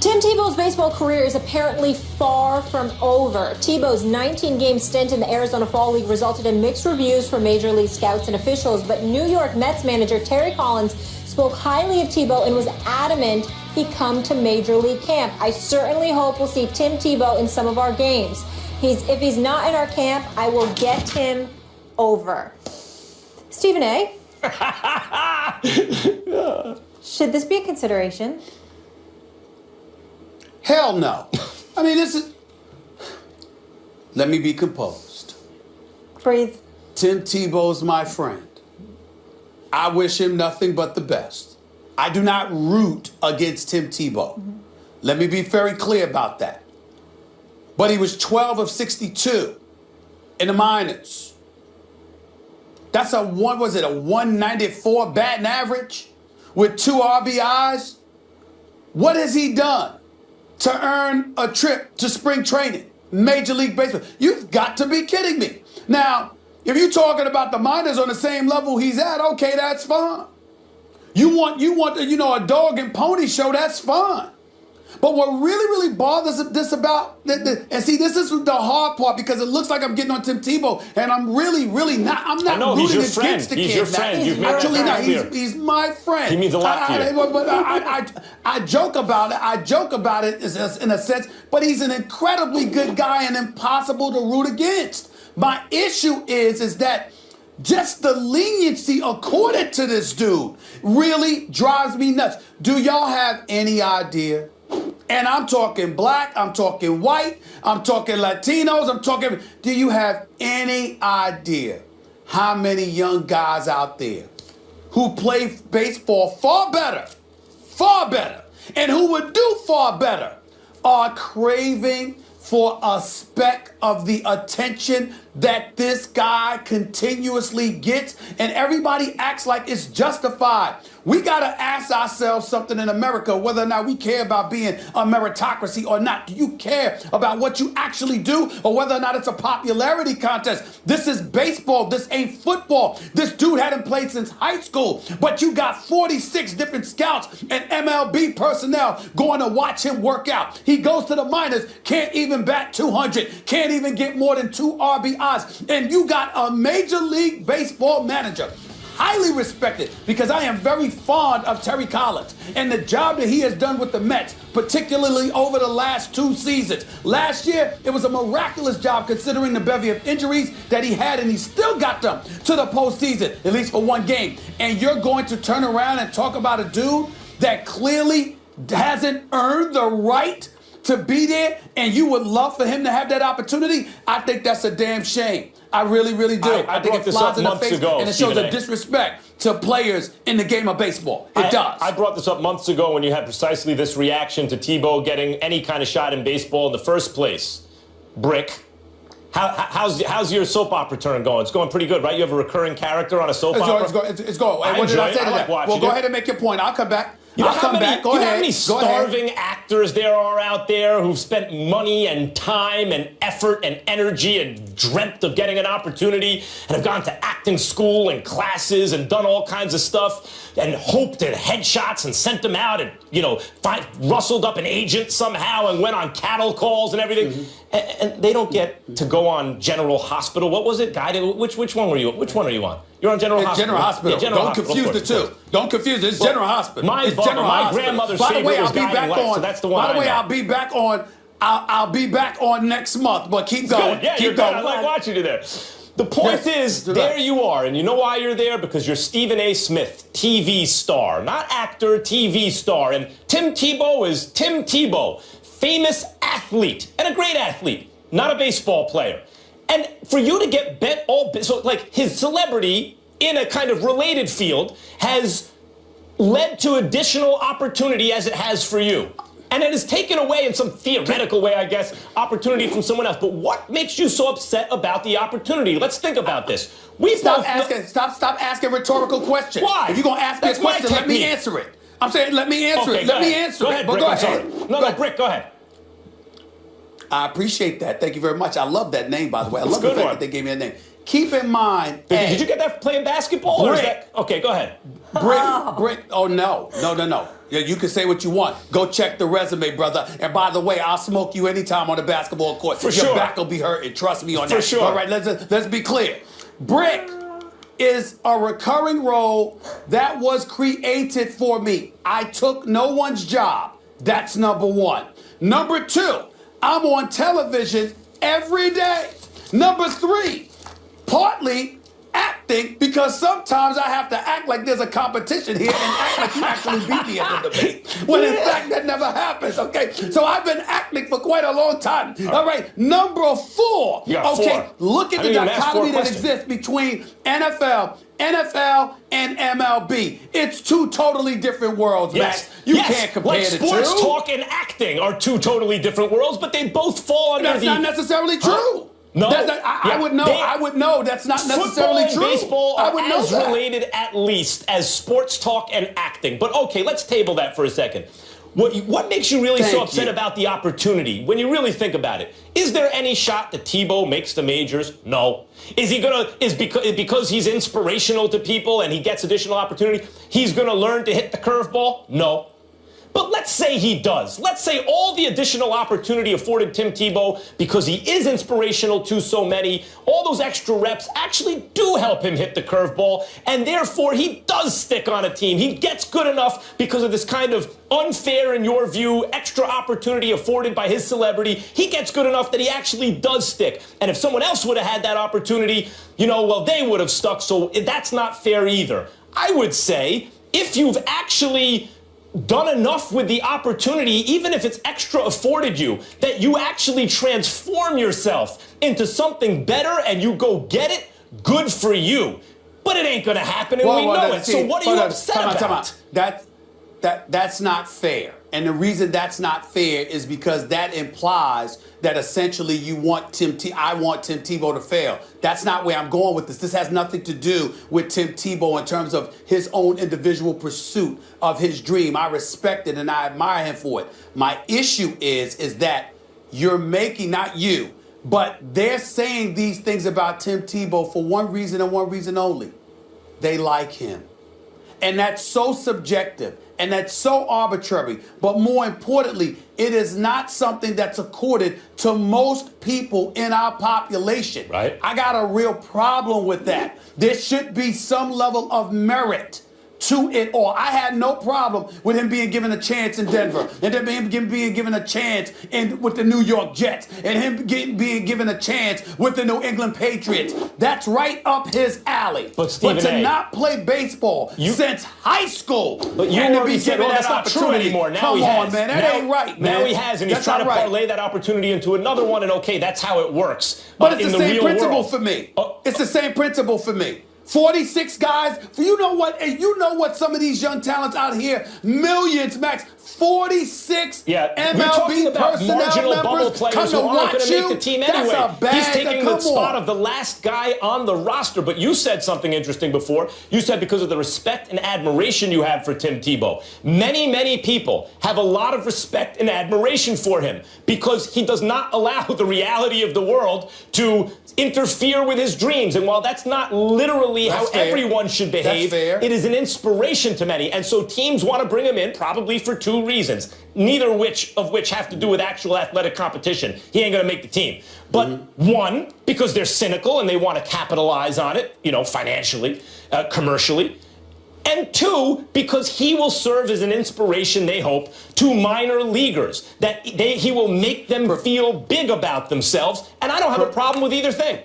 Tim Tebow's baseball career is apparently far from over. Tebow's 19-game stint in the Arizona Fall League resulted in mixed reviews from Major League scouts and officials, but New York Mets manager Terry Collins spoke highly of Tebow and was adamant he come to Major League camp. I certainly hope we'll see Tim Tebow in some of our games. If he's not in our camp, I will get him over. Stephen A. Should this be a consideration? Hell no. I mean, this is... Let me be composed. Breathe. Tim Tebow's my friend. I wish him nothing but the best. I do not root against Tim Tebow. Mm-hmm. Let me be very clear about that. But he was 12 of 62 in the minors. That's a 194 batting average with 2 RBIs? What has he done to earn a trip to spring training, Major League Baseball? You've got to be kidding me. Now, if you're talking about the minors on the same level he's at, okay, that's fine. You want a dog and pony show, that's fine. But what really bothers this about, and see, this is the hard part because it looks like I'm getting on Tim Tebow, and I'm really not. I'm not rooting against the kid. He's your friend. You've made Actually, that not. He's my friend. He means a lot to you. But I joke about it. I joke about it in a sense, but he's an incredibly good guy and impossible to root against. My issue is that just the leniency accorded to this dude really drives me nuts. Do y'all have any idea? And I'm talking black, I'm talking white, I'm talking Latinos, do you have any idea how many young guys out there who play baseball far better, and who would do far better are craving for a speck of the attention that this guy continuously gets, and everybody acts like it's justified. We got to ask ourselves something in America, whether or not we care about being a meritocracy or not. Do you care about what you actually do, or whether or not it's a popularity contest? This is baseball. This ain't football. This dude hadn't played since high school, but you got 46 different scouts and MLB personnel going to watch him work out. He goes to the minors, can't even bat 200, can't even get more than 2 RBIs, and you got a Major League Baseball manager, highly respected, because I am very fond of Terry Collins and the job that he has done with the Mets, particularly over the last 2 seasons. Last year, it was a miraculous job considering the bevy of injuries that he had, and he still got them to the postseason, at least for 1 game. And you're going to turn around and talk about a dude that clearly hasn't earned the right to be there, and you would love for him to have that opportunity? I think that's a damn shame. I really do. I think it flies in the face, and it shows a disrespect to players in the game of baseball. It does. I brought this up months ago when you had precisely this reaction to Tebow getting any kind of shot in baseball in the first place. Brick. How's your soap opera turn going? It's going pretty good, right? You have a recurring character on a soap opera? It's going. What did I say to that? Well, go ahead and make your point. I'll come back. You know how many starving actors there are out there who've spent money and time and effort and energy and dreamt of getting an opportunity and have gone to acting school and classes and done all kinds of stuff and hoped at headshots and sent them out and, rustled up an agent somehow and went on cattle calls and everything. Mm-hmm. And they don't get to go on General Hospital. What was it? Which one were you? Which one are you on? You're on General Hospital. General Hospital. Yeah, Don't confuse the two. Don't confuse it. It's General Hospital. My grandmother's favorite was Guiding Light, so that's the one. By the way, I'll be back on next month, but keep going. Good. Yeah, keep going. I like watching you there. The point is, there you are, and you know why you're there? Because you're Stephen A. Smith, TV star, not actor, TV star. And Tim Tebow is Tim Tebow, famous athlete, and a great athlete, not a baseball player. And for you to get bent so like his celebrity in a kind of related field has led to additional opportunity as it has for you. And it has taken away, in some theoretical way, I guess, opportunity from someone else. But what makes you so upset about the opportunity? Let's think about this. Stop asking rhetorical questions. Why? If you're going to ask me a question, let me answer it. I'm saying, let me answer it. Let me answer it. Go ahead, Brick. No, Brick, go ahead. I appreciate that. Thank you very much. I love that name, by the way. I love the fact that they gave me a name. Keep in mind. Did you get that playing basketball? Brick. Okay, go ahead. Brick. Oh, no. Yeah, you can say what you want. Go check the resume, brother. And by the way, I'll smoke you anytime on the basketball court. For sure. Your back will be hurting. Trust me on that. For sure. All right, let's be clear. Brick is a recurring role that was created for me. I took no one's job. That's number one. Number two, I'm on television every day. Number three, partly acting, because sometimes I have to act like there's a competition here and act like you actually beat me at the debate. When in fact that never happens, okay? So I've been acting for quite a long time. All right, number four. Okay, look at the dichotomy that exists between NFL and MLB. It's two totally different worlds, Max. You can't compare the two. Sports talk and acting are two totally different worlds, but they both fall under That's not necessarily true. No, I would know. I would know. That's not necessarily true. Football and baseball are as that. related, at least, as sports talk and acting. But okay, let's table that for a second. What makes you really so upset about the opportunity when you really think about it? Is there any shot that Tebow makes the majors? No. Is he because he's inspirational to people and he gets additional opportunity, he's gonna learn to hit the curveball? No. But let's say he does. Let's say all the additional opportunity afforded Tim Tebow, because he is inspirational to so many, all those extra reps actually do help him hit the curveball, and therefore he does stick on a team. He gets good enough because of this kind of unfair, in your view, extra opportunity afforded by his celebrity. He gets good enough that he actually does stick. And if someone else would have had that opportunity, they would have stuck, so that's not fair either. I would say, if you've actually done enough with the opportunity, even if it's extra afforded you, that you actually transform yourself into something better and you go get it, good for you. But it ain't gonna happen, and we know it. So what are you upset about? That's not fair. And the reason that's not fair is because that implies that essentially I want Tim Tebow to fail. That's not where I'm going with this. This has nothing to do with Tim Tebow in terms of his own individual pursuit of his dream. I respect it and I admire him for it. My issue is that you're making, not you, but they're saying these things about Tim Tebow for one reason and one reason only. They like him. And that's so subjective. And that's so arbitrary. But more importantly, it is not something that's accorded to most people in our population. Right. I got a real problem with that. There should be some level of merit to it all. I had no problem with him being given a chance in Denver, and then being given a chance with the New York Jets, and him being given a chance with the New England Patriots. That's right up his alley. But to not play baseball since high school, but you already said, that's not true anymore. Now Come he has. on, man, that ain't right, man. Now he has, and he's trying to parlay that opportunity into another one, and okay, that's how it works. But it's the same principle for me. It's the same principle for me. 46 guys. You know what? And you know what? Some of these young talents out here, millions, Max. 46 MLB personnel members come to watch you. Make the team anyway. That's a bad. He's taking the spot of the last guy on the roster. But you said something interesting before. You said because of the respect and admiration you have for Tim Tebow. Many, many people have a lot of respect and admiration for him because he does not allow the reality of the world to interfere with his dreams. And while that's not literally how everyone should behave, it is an inspiration to many. And so teams want to bring him in probably for two reasons, neither of which have to do with actual athletic competition. He ain't going to make the team. But one, because they're cynical and they want to capitalize on it, financially, commercially. And two, because he will serve as an inspiration, they hope, to minor leaguers, that he will make them feel big about themselves. And I don't have a problem with either thing.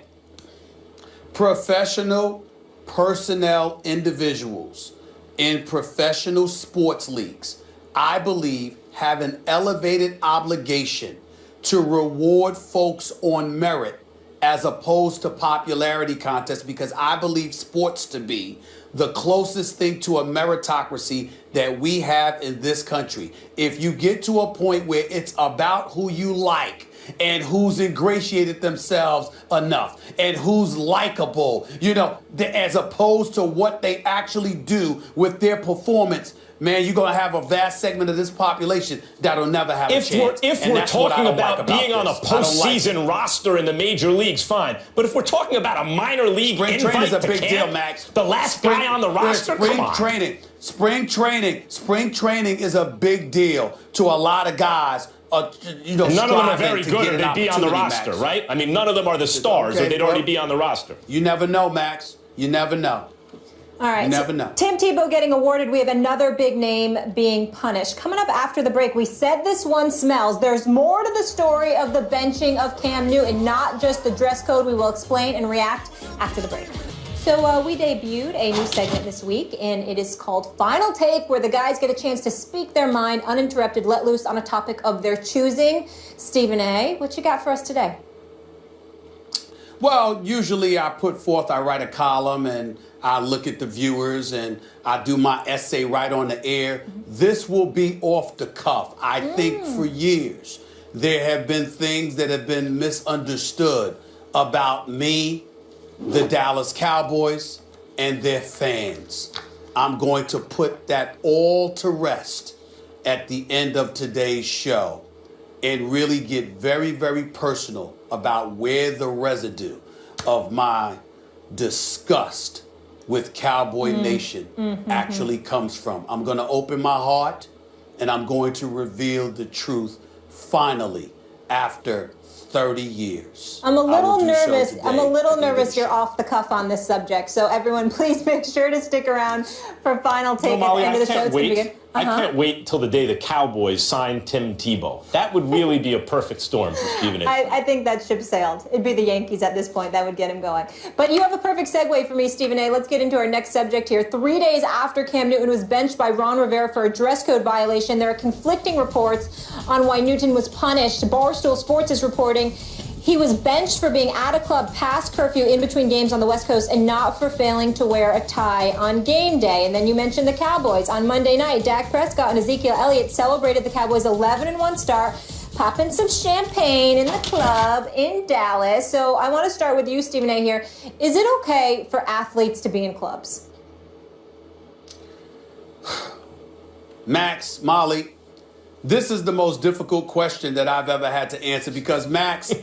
professional personnel individuals in professional sports leagues, I believe, have an elevated obligation to reward folks on merit as opposed to popularity contests, because I believe sports to be the closest thing to a meritocracy that we have in this country. If you get to a point where it's about who you like and who's ingratiated themselves enough and who's likable, as opposed to what they actually do with their performance, man, you're going to have a vast segment of this population that'll never have a chance. If we're talking about being on a postseason roster in the major leagues, fine. But if we're talking about a minor league spring training is a big deal, Max. The last guy on the roster, come on. Spring training is a big deal to a lot of guys. And none of them are very good, or they'd be on the roster, Max. Right? I mean, none of them are the stars, or they'd already be on the roster. You never know, Max. You never know. All right. You never know. Tim Tebow getting awarded. We have another big name being punished. Coming up after the break, we said this one smells. There's more to the story of the benching of Cam Newton, not just the dress code. We will explain and react after the break. So we debuted a new segment this week, and it is called Final Take, where the guys get a chance to speak their mind uninterrupted, let loose on a topic of their choosing. Stephen A., what you got for us today? Well, usually I write a column and I look at the viewers and I do my essay right on the air. This will be off the cuff. I think for years there have been things that have been misunderstood about me, the Dallas Cowboys, and their fans. I'm going to put that all to rest at the end of today's show and really get very, very personal about where the residue of my disgust with Cowboy Nation actually comes from. I'm going to open my heart and I'm going to reveal the truth finally after 30 years. I'm a little nervous. You're off the cuff on this subject. So everyone, please make sure to stick around for Final Take at the end of the show. It's going to begin. I can't wait till the day the Cowboys sign Tim Tebow. That would really be a perfect storm for Stephen A. I think that ship sailed. It'd be the Yankees at this point. That would get him going. But you have a perfect segue for me, Stephen A. Let's get into our next subject here. 3 days after Cam Newton was benched by Ron Rivera for a dress code violation, there are conflicting reports on why Newton was punished. Barstool Sports is reporting he was benched for being at a club past curfew in between games on the West Coast and not for failing to wear a tie on game day. And then you mentioned the Cowboys. On Monday night, Dak Prescott and Ezekiel Elliott celebrated the Cowboys' 11-1 start, popping some champagne in the club in Dallas. So I want to start with you, Stephen A. here. Is it okay for athletes to be in clubs? Max, Molly, this is the most difficult question that I've ever had to answer because Max,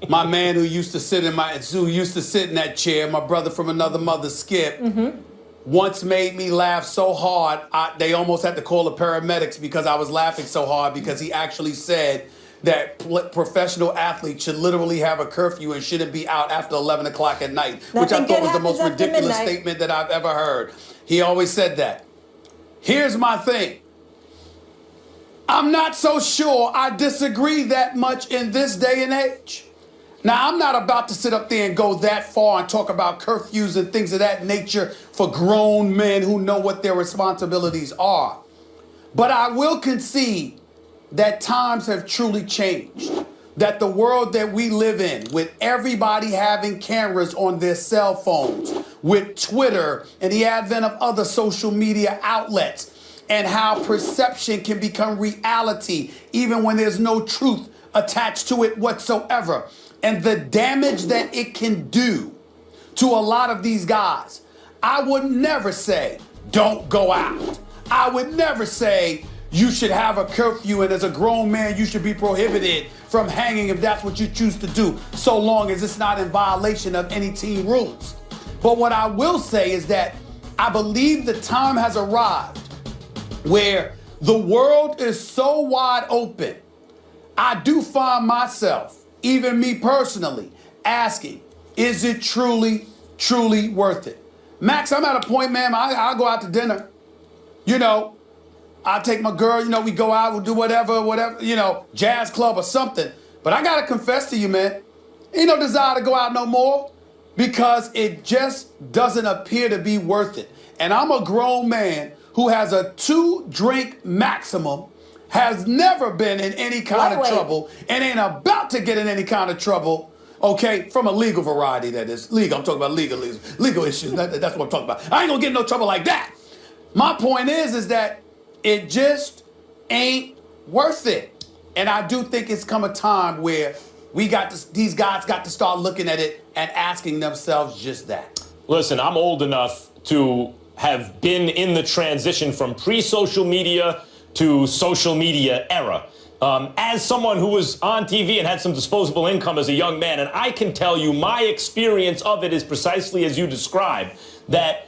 my man who used to sit in that chair, my brother from another mother, Skip, once made me laugh so hard they almost had to call the paramedics because I was laughing so hard because he actually said that professional athletes should literally have a curfew and shouldn't be out after 11 o'clock at night, which I thought was the most ridiculous statement that I've ever heard. He always said that. Here's my thing. I'm not so sure I disagree that much in this day and age. Now, I'm not about to sit up there and go that far and talk about curfews and things of that nature for grown men who know what their responsibilities are. But I will concede that times have truly changed. That the world that we live in, with everybody having cameras on their cell phones, with Twitter and the advent of other social media outlets, and how perception can become reality even when there's no truth attached to it whatsoever. And the damage that it can do to a lot of these guys. I would never say, don't go out. I would never say you should have a curfew and as a grown man you should be prohibited from hanging if that's what you choose to do, so long as it's not in violation of any team rules. But what I will say is that I believe the time has arrived where the world is so wide open, I do find myself, even me personally, asking, is it truly, truly worth it? Max, I'm at a point, man, I'll go out to dinner. I'll take my girl, we go out, we'll do whatever, jazz club or something. But I got to confess to you, man, ain't no desire to go out no more. because it just doesn't appear to be worth it. And I'm a grown man who has a 2-drink maximum, has never been in any kind of trouble, and ain't about to get in any kind of trouble, okay, from a legal variety, that is. Legal, I'm talking about legal issues. That's what I'm talking about. I ain't gonna get in no trouble like that. My point is that it just ain't worth it. And I do think it's come a time where these guys got to start looking at it and asking themselves just that. Listen, I'm old enough to have been in the transition from pre-social media to social media era. As someone who was on TV and had some disposable income as a young man, and I can tell you my experience of it is precisely as you described, that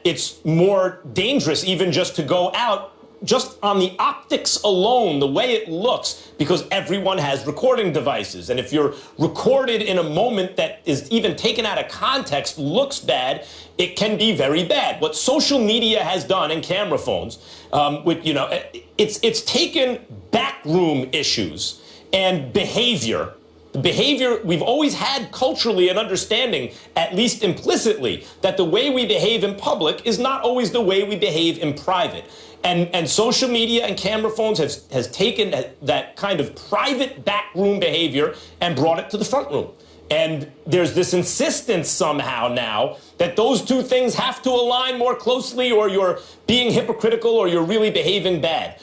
it's more dangerous even just to go out just on the optics alone, the way it looks, because everyone has recording devices. And if you're recorded in a moment that is even taken out of context, looks bad, it can be very bad. What social media has done, and camera phones, it's taken backroom issues and behavior. The behavior we've always had culturally and understanding, at least implicitly, that the way we behave in public is not always the way we behave in private. And social media and camera phones has taken that kind of private backroom behavior and brought it to the front room. And there's this insistence somehow now that those two things have to align more closely, or you're being hypocritical, or you're really behaving bad.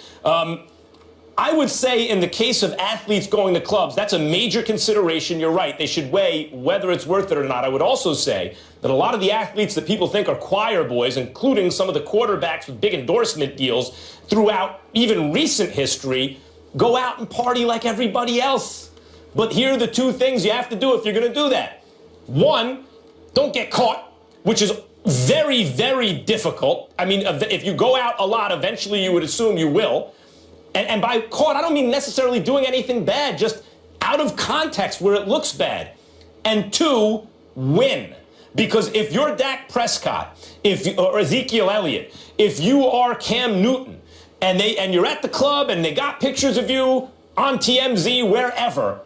I would say in the case of athletes going to clubs, that's a major consideration. You're right. They should weigh whether it's worth it or not. I would also say that a lot of the athletes that people think are choir boys, including some of the quarterbacks with big endorsement deals throughout even recent history, go out and party like everybody else. But here are the two things you have to do if you're going to do that. One, don't get caught, which is very, very difficult. I mean, if you go out a lot, eventually you would assume you will. And by caught, I don't mean necessarily doing anything bad, just out of context where it looks bad. And two, win. Because if you're Dak Prescott, or Ezekiel Elliott, if you are Cam Newton, and you're at the club and they got pictures of you on TMZ, wherever,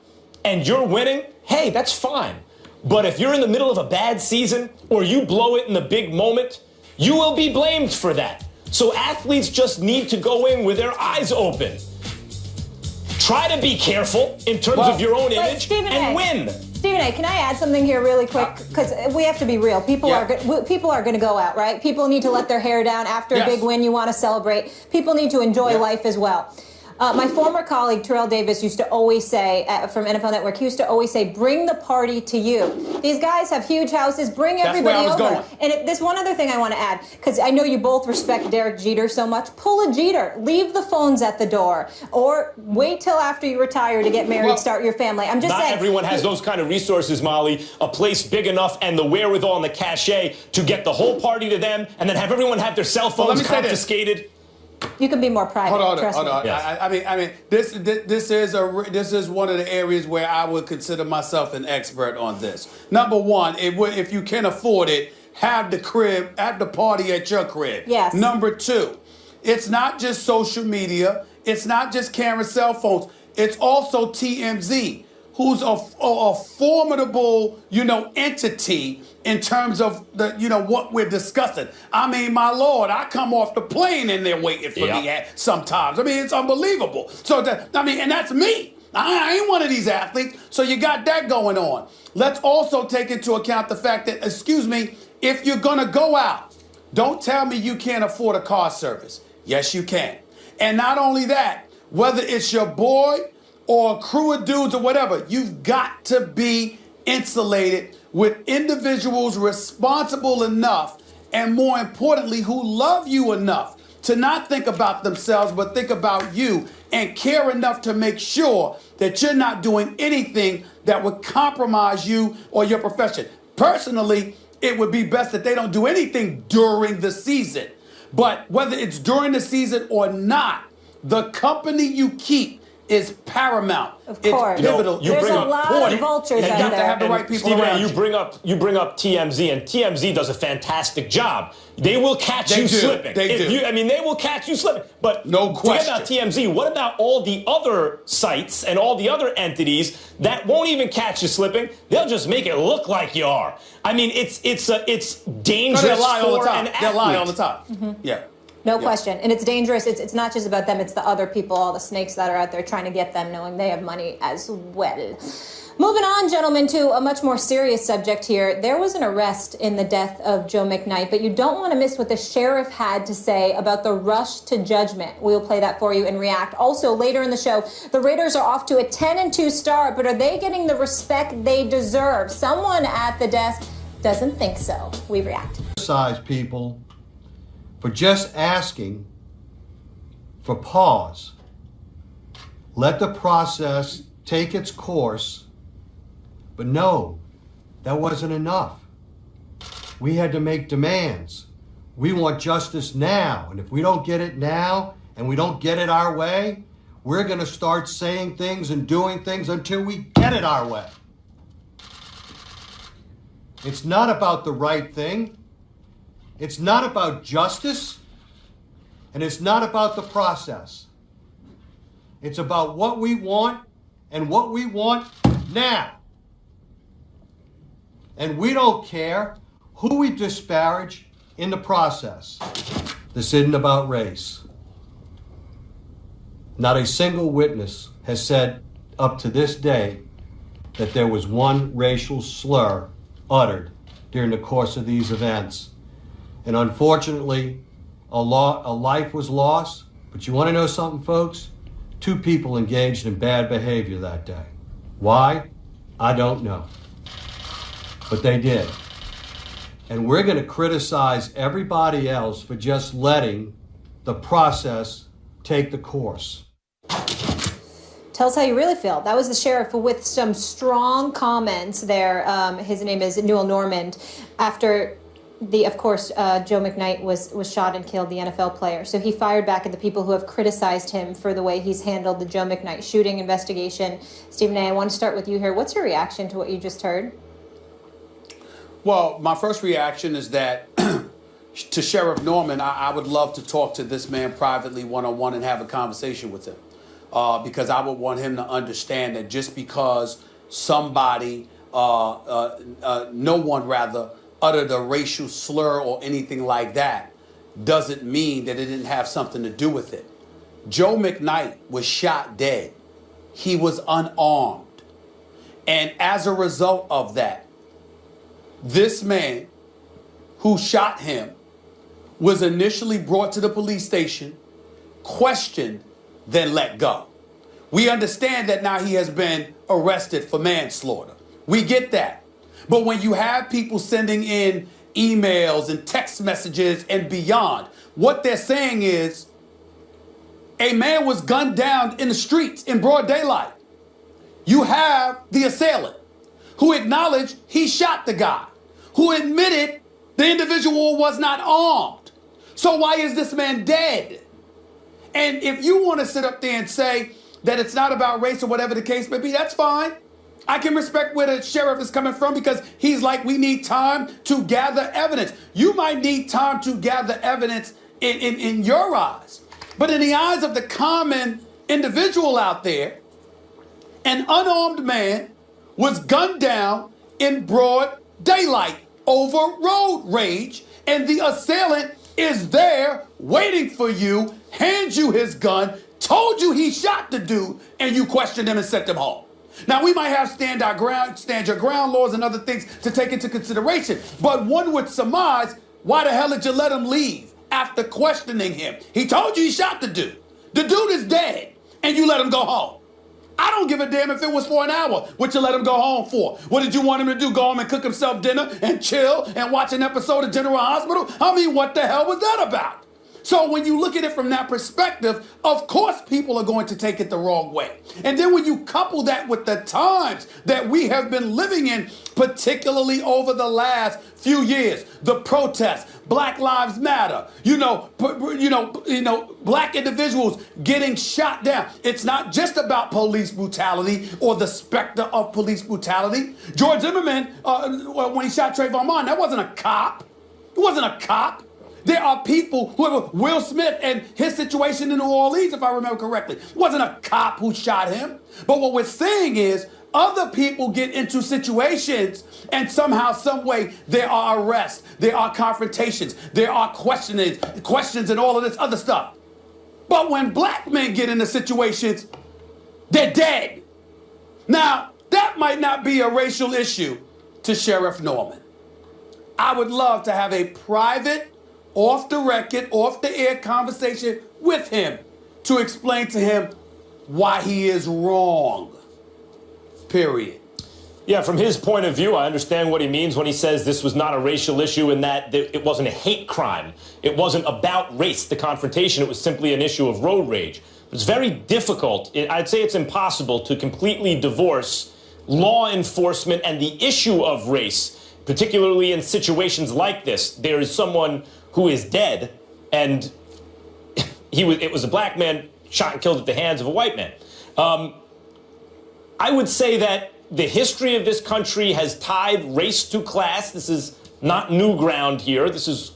and you're winning, hey, that's fine. But if you're in the middle of a bad season, or you blow it in the big moment, you will be blamed for that. So athletes just need to go in with their eyes open. Try to be careful in terms of your own image and win. Stephen A., can I add something here really quick? Because we have to be real. People are going to go out, right? People need to let their hair down after a big win. You want to celebrate. People need to enjoy life as well. My former colleague, Terrell Davis, used to always say, from NFL Network, he used to always say, bring the party to you. These guys have huge houses. Bring everybody over. And there's one other thing I want to add, because I know you both respect Derek Jeter so much. Pull a Jeter. Leave the phones at the door. Or wait till after you retire to get married, start your family. I'm just saying. Not everyone has those kind of resources, Molly. A place big enough and the wherewithal and the cachet to get the whole party to them and then have everyone have their cell phones confiscated. You can be more private. Hold on. Yes. I mean, this is one of the areas where I would consider myself an expert on this. Number one, if you can afford it, have the party at your crib. Yes. Number two, it's not just social media. It's not just camera cell phones. It's also TMZ, who's a formidable, entity in terms of what we're discussing. I mean, my Lord, I come off the plane and they're waiting for me sometimes. I mean, it's unbelievable. So and that's me. I ain't one of these athletes. So you got that going on. Let's also take into account the fact that, if you're gonna go out, don't tell me you can't afford a car service. Yes, you can. And not only that, whether it's your boy or a crew of dudes or whatever, you've got to be insulated with individuals responsible enough, and more importantly, who love you enough to not think about themselves, but think about you and care enough to make sure that you're not doing anything that would compromise you or your profession. Personally, it would be best that they don't do anything during the season. But whether it's during the season or not, the company you keep is paramount. Of course. It's pivotal. There's a lot of vultures you out got there. to have the right people Stephen, around you bring up TMZ, and TMZ does a fantastic job. They will catch you slipping. They do. They will catch you slipping. But no question. Forget about TMZ. What about all the other sites and all the other entities that won't even catch you slipping? They'll just make it look like you are. I mean, it's dangerous They'll lie all the for time. an athlete. They'll lie all the time. Mm-hmm. Yeah. No question. And it's dangerous. It's not just about them. It's the other people, all the snakes that are out there trying to get them, knowing they have money as well. Moving on, gentlemen, to a much more serious subject here. There was an arrest in the death of Joe McKnight, but you don't want to miss what the sheriff had to say about the rush to judgment. We'll play that for you and react. Also, later in the show, the Raiders are off to a 10-2 start, but are they getting the respect they deserve? Someone at the desk doesn't think so. We react. Criticize people for just asking for pause. Let the process take its course. But no, that wasn't enough. We had to make demands. We want justice now. And if we don't get it now and we don't get it our way, we're going to start saying things and doing things until we get it our way. It's not about the right thing. It's not about justice. And it's not about the process. It's about what we want and what we want now. And we don't care who we disparage in the process. This isn't about race. Not a single witness has said up to this day that there was one racial slur uttered during the course of these events. And unfortunately, a life was lost. But you want to know something, folks? 2 people engaged in bad behavior that day. Why? I don't know. But they did. And we're going to criticize everybody else for just letting the process take the course. Tell us how you really feel. That was the sheriff with some strong comments there. His name is Newell Normand. After of course, Joe McKnight was shot and killed, the NFL player. So he fired back at the people who have criticized him for the way he's handled the Joe McKnight shooting investigation. Stephen A., I want to start with you here. What's your reaction to what you just heard? Well, my first reaction is that to Sheriff Norman, I would love to talk to this man privately, one-on-one, and have a conversation with him. Because I would want him to understand that just because somebody, no one rather, uttered a racial slur or anything like that doesn't mean that it didn't have something to do with it. Joe McKnight was shot dead. He was unarmed. And as a result of that, this man who shot him was initially brought to the police station, questioned, then let go. We understand that now he has been arrested for manslaughter. We get that. But when you have people sending in emails and text messages and beyond, what they're saying is a man was gunned down in the streets in broad daylight. You have the assailant who acknowledged he shot the guy, who admitted the individual was not armed. So why is this man dead? And if you want to sit up there and say that it's not about race or whatever the case may be, that's fine. I can respect where the sheriff is coming from because he's like, we need time to gather evidence. You might need time to gather evidence in your eyes. But in the eyes of the common individual out there, an unarmed man was gunned down in broad daylight over road rage, and the assailant is there waiting for you, hands you his gun, told you he shot the dude, and you questioned him and sent him home. Now, we might have stand your ground laws and other things to take into consideration, but one would surmise, why the hell did you let him leave after questioning him? He told you he shot the dude. The dude is dead, and you let him go home. I don't give a damn if it was for an hour. What you let him go home for? What did you want him to do? Go home and cook himself dinner and chill and watch an episode of General Hospital? I mean, what the hell was that about? So when you look at it from that perspective, of course people are going to take it the wrong way. And then when you couple that with the times that we have been living in, particularly over the last few years, the protests, Black Lives Matter, black individuals getting shot down. It's not just about police brutality or the specter of police brutality. George Zimmerman, when he shot Trayvon Martin, that wasn't a cop. It wasn't a cop. There are people who Will Smith and his situation in New Orleans, if I remember correctly, it wasn't a cop who shot him. But what we're saying is other people get into situations and somehow, some way, there are arrests, there are confrontations, there are questions and all of this other stuff. But when black men get into situations, they're dead. Now, that might not be a racial issue to Sheriff Norman. I would love to have a private, off the record, off the air conversation with him to explain to him why he is wrong. Period. Yeah, from his point of view, I understand what he means when he says this was not a racial issue and that it wasn't a hate crime. It wasn't about race, the confrontation. It was simply an issue of road rage. It's very difficult. I'd say it's impossible to completely divorce law enforcement and the issue of race, particularly in situations like this. There is someone who is dead, and it was a black man shot and killed at the hands of a white man. I would say that the history of this country has tied race to class. This is not new ground here. This has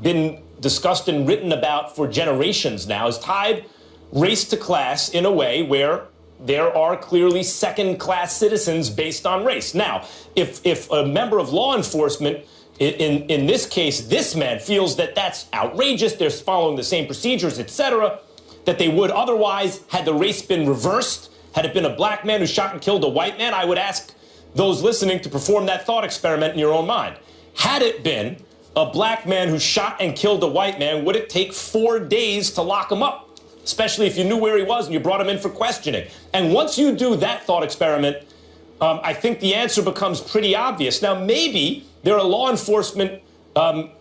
been discussed and written about for generations now, has tied race to class in a way where there are clearly second-class citizens based on race. Now, if a member of law enforcement, in this case, this man feels that that's outrageous, they're following the same procedures, etc., that they would otherwise, had the race been reversed, had it been a black man who shot and killed a white man, I would ask those listening to perform that thought experiment in your own mind. Had it been a black man who shot and killed a white man, would it take 4 days to lock him up? Especially if you knew where he was and you brought him in for questioning. And once you do that thought experiment, I think the answer becomes pretty obvious. Now, maybe there are law enforcement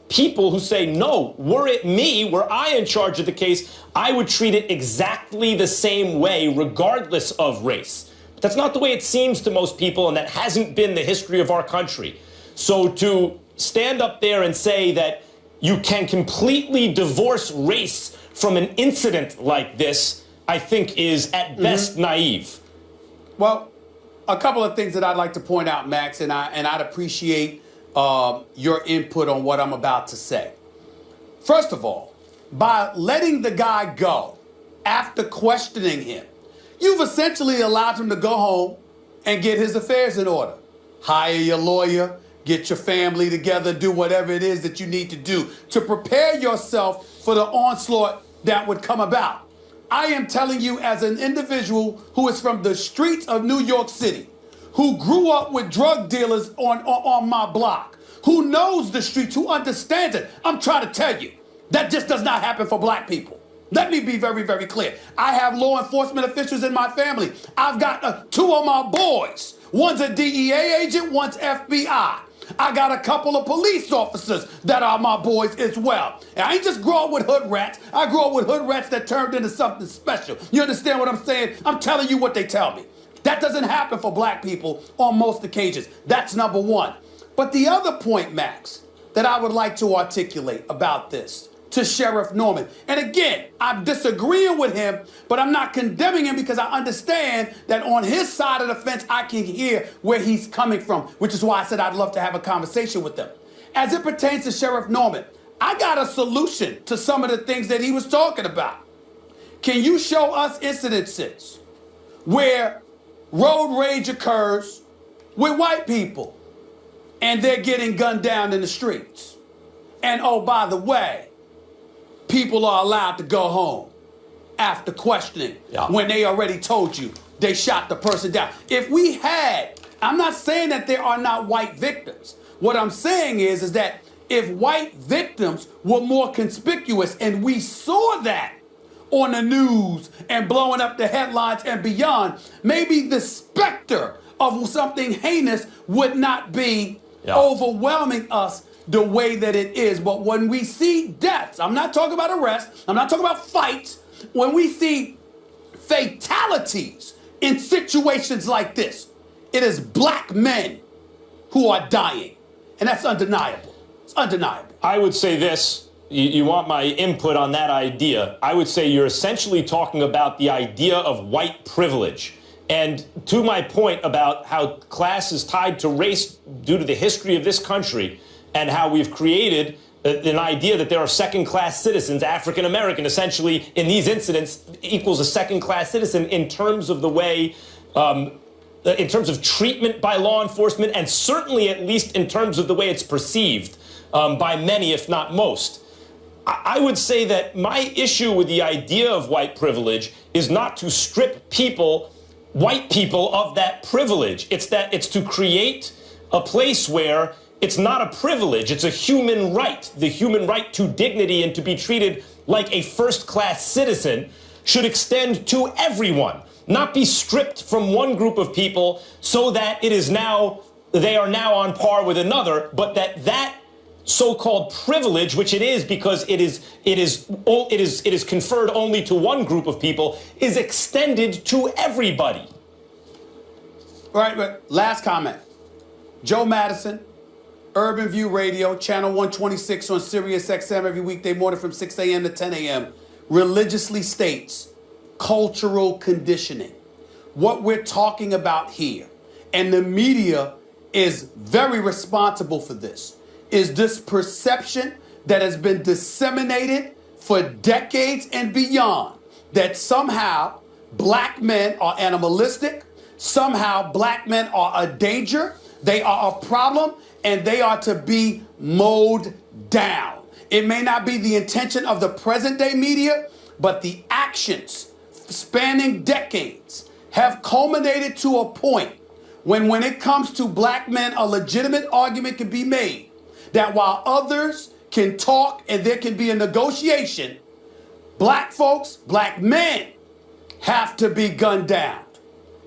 people who say, no, were it me, were I in charge of the case, I would treat it exactly the same way, regardless of race. But that's not the way it seems to most people, and that hasn't been the history of our country. So to stand up there and say that you can completely divorce race from an incident like this, I think is at best naive. Well, a couple of things that I'd like to point out, Max, and I'd appreciate your input on what I'm about to say. First of all, by letting the guy go after questioning him, you've essentially allowed him to go home and get his affairs in order. Hire your lawyer, get your family together, do whatever it is that you need to do to prepare yourself for the onslaught that would come about. I am telling you, as an individual who is from the streets of New York City, who grew up with drug dealers on my block, who knows the streets, who understands it, I'm trying to tell you, that just does not happen for black people. Let me be very, very clear. I have law enforcement officials in my family. I've got 2 of my boys. One's a DEA agent, one's FBI. I got a couple of police officers that are my boys as well. And I ain't just grow up with hood rats. I grew up with hood rats that turned into something special. You understand what I'm saying? I'm telling you what they tell me. That doesn't happen for black people on most occasions. That's number one. But the other point, Max, that I would like to articulate about this to Sheriff Norman, and again, I'm disagreeing with him, but I'm not condemning him because I understand that on his side of the fence, I can hear where he's coming from, which is why I said I'd love to have a conversation with them. As it pertains to Sheriff Norman, I got a solution to some of the things that he was talking about. Can you show us incidences where road rage occurs with white people and they're getting gunned down in the streets? And oh, by the way, people are allowed to go home after questioning when they already told you they shot the person down. If we had, I'm not saying that there are not white victims. What I'm saying is that if white victims were more conspicuous and we saw that on the news and blowing up the headlines and beyond, maybe the specter of something heinous would not be overwhelming us the way that it is. But when we see deaths, I'm not talking about arrests, I'm not talking about fights. When we see fatalities in situations like this, it is black men who are dying. And that's undeniable. It's undeniable. I would say this. You want my input on that idea? I would say you're essentially talking about the idea of white privilege. And to my point about how class is tied to race due to the history of this country and how we've created an idea that there are second-class citizens, African American, essentially in these incidents equals a second-class citizen in terms of the way, in terms of treatment by law enforcement, and certainly at least in terms of the way it's perceived by many, if not most. I would say that my issue with the idea of white privilege is not to strip people, white people, of that privilege. It's that it's to create a place where it's not a privilege, it's a human right. The human right to dignity and to be treated like a first-class citizen should extend to everyone, not be stripped from one group of people so that it is now, they are now on par with another, but that so-called privilege, which it is because it is conferred only to one group of people, is extended to everybody. All right, but last comment. Joe Madison, Urban View Radio, channel 126 on Sirius XM every weekday morning from 6 a.m. to 10 a.m. religiously states cultural conditioning. What we're talking about here, and the media is very responsible for this, is this perception that has been disseminated for decades and beyond that somehow black men are animalistic, somehow black men are a danger, they are a problem, and they are to be mowed down. It may not be the intention of the present day media, but the actions spanning decades have culminated to a point when it comes to black men, a legitimate argument can be made that while others can talk and there can be a negotiation, black folks, black men have to be gunned down.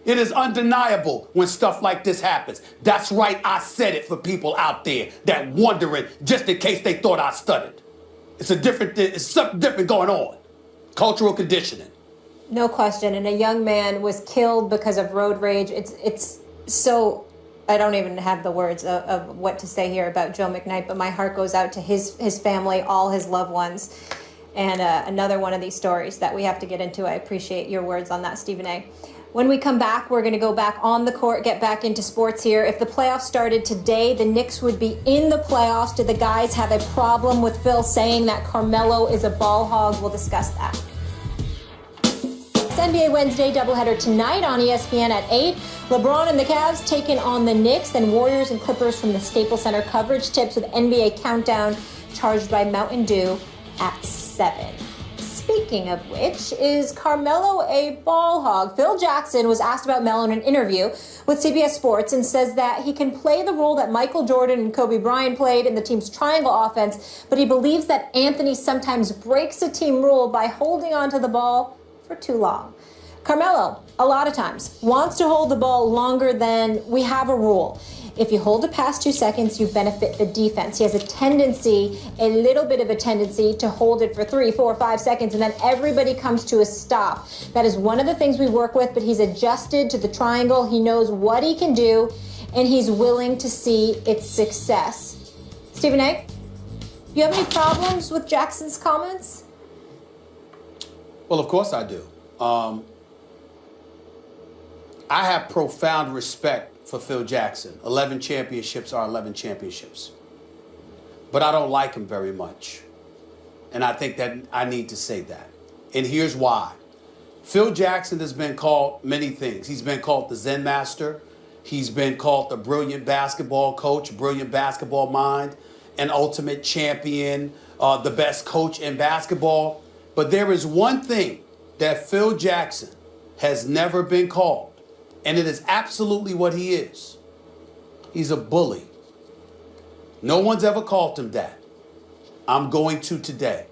It is undeniable when stuff like this happens. That's right, I said it for people out there that wondering just in case they thought I stuttered. It's something different going on. Cultural conditioning. No question. And a young man was killed because of road rage. It's so, I don't even have the words of what to say here about Joe McKnight, but my heart goes out to his family, all his loved ones. And another one of these stories that we have to get into. I appreciate your words on that, Stephen A. When we come back, we're going to go back on the court, get back into sports here. If the playoffs started today, the Knicks would be in the playoffs. Do the guys have a problem with Phil saying that Carmelo is a ball hog? We'll discuss that. It's NBA Wednesday doubleheader tonight on ESPN at 8. LeBron and the Cavs taking on the Knicks, then Warriors and Clippers from the Staples Center. Coverage tips with NBA Countdown charged by Mountain Dew at 7. Speaking of which, is Carmelo a ball hog? Phil Jackson was asked about Melo in an interview with CBS Sports and says that he can play the role that Michael Jordan and Kobe Bryant played in the team's triangle offense, but he believes that Anthony sometimes breaks a team rule by holding onto the ball for too long. Carmelo, a lot of times, wants to hold the ball longer than we have a rule. If you hold it past 2 seconds, you benefit the defense. He has a little bit of a tendency to hold it for 3, 4, 5 seconds, and then everybody comes to a stop. That is one of the things we work with, but he's adjusted to the triangle. He knows what he can do, and he's willing to see its success. Stephen A., do you have any problems with Jackson's comments? Well, of course I do. I have profound respect for Phil Jackson. 11 championships are 11 championships. But I don't like him very much. And I think that I need to say that. And here's why. Phil Jackson has been called many things. He's been called the Zen Master. He's been called the brilliant basketball coach, brilliant basketball mind, an ultimate champion, the best coach in basketball. But there is one thing that Phil Jackson has never been called. And it is absolutely what he is. He's a bully. No one's ever called him that. I'm going to today.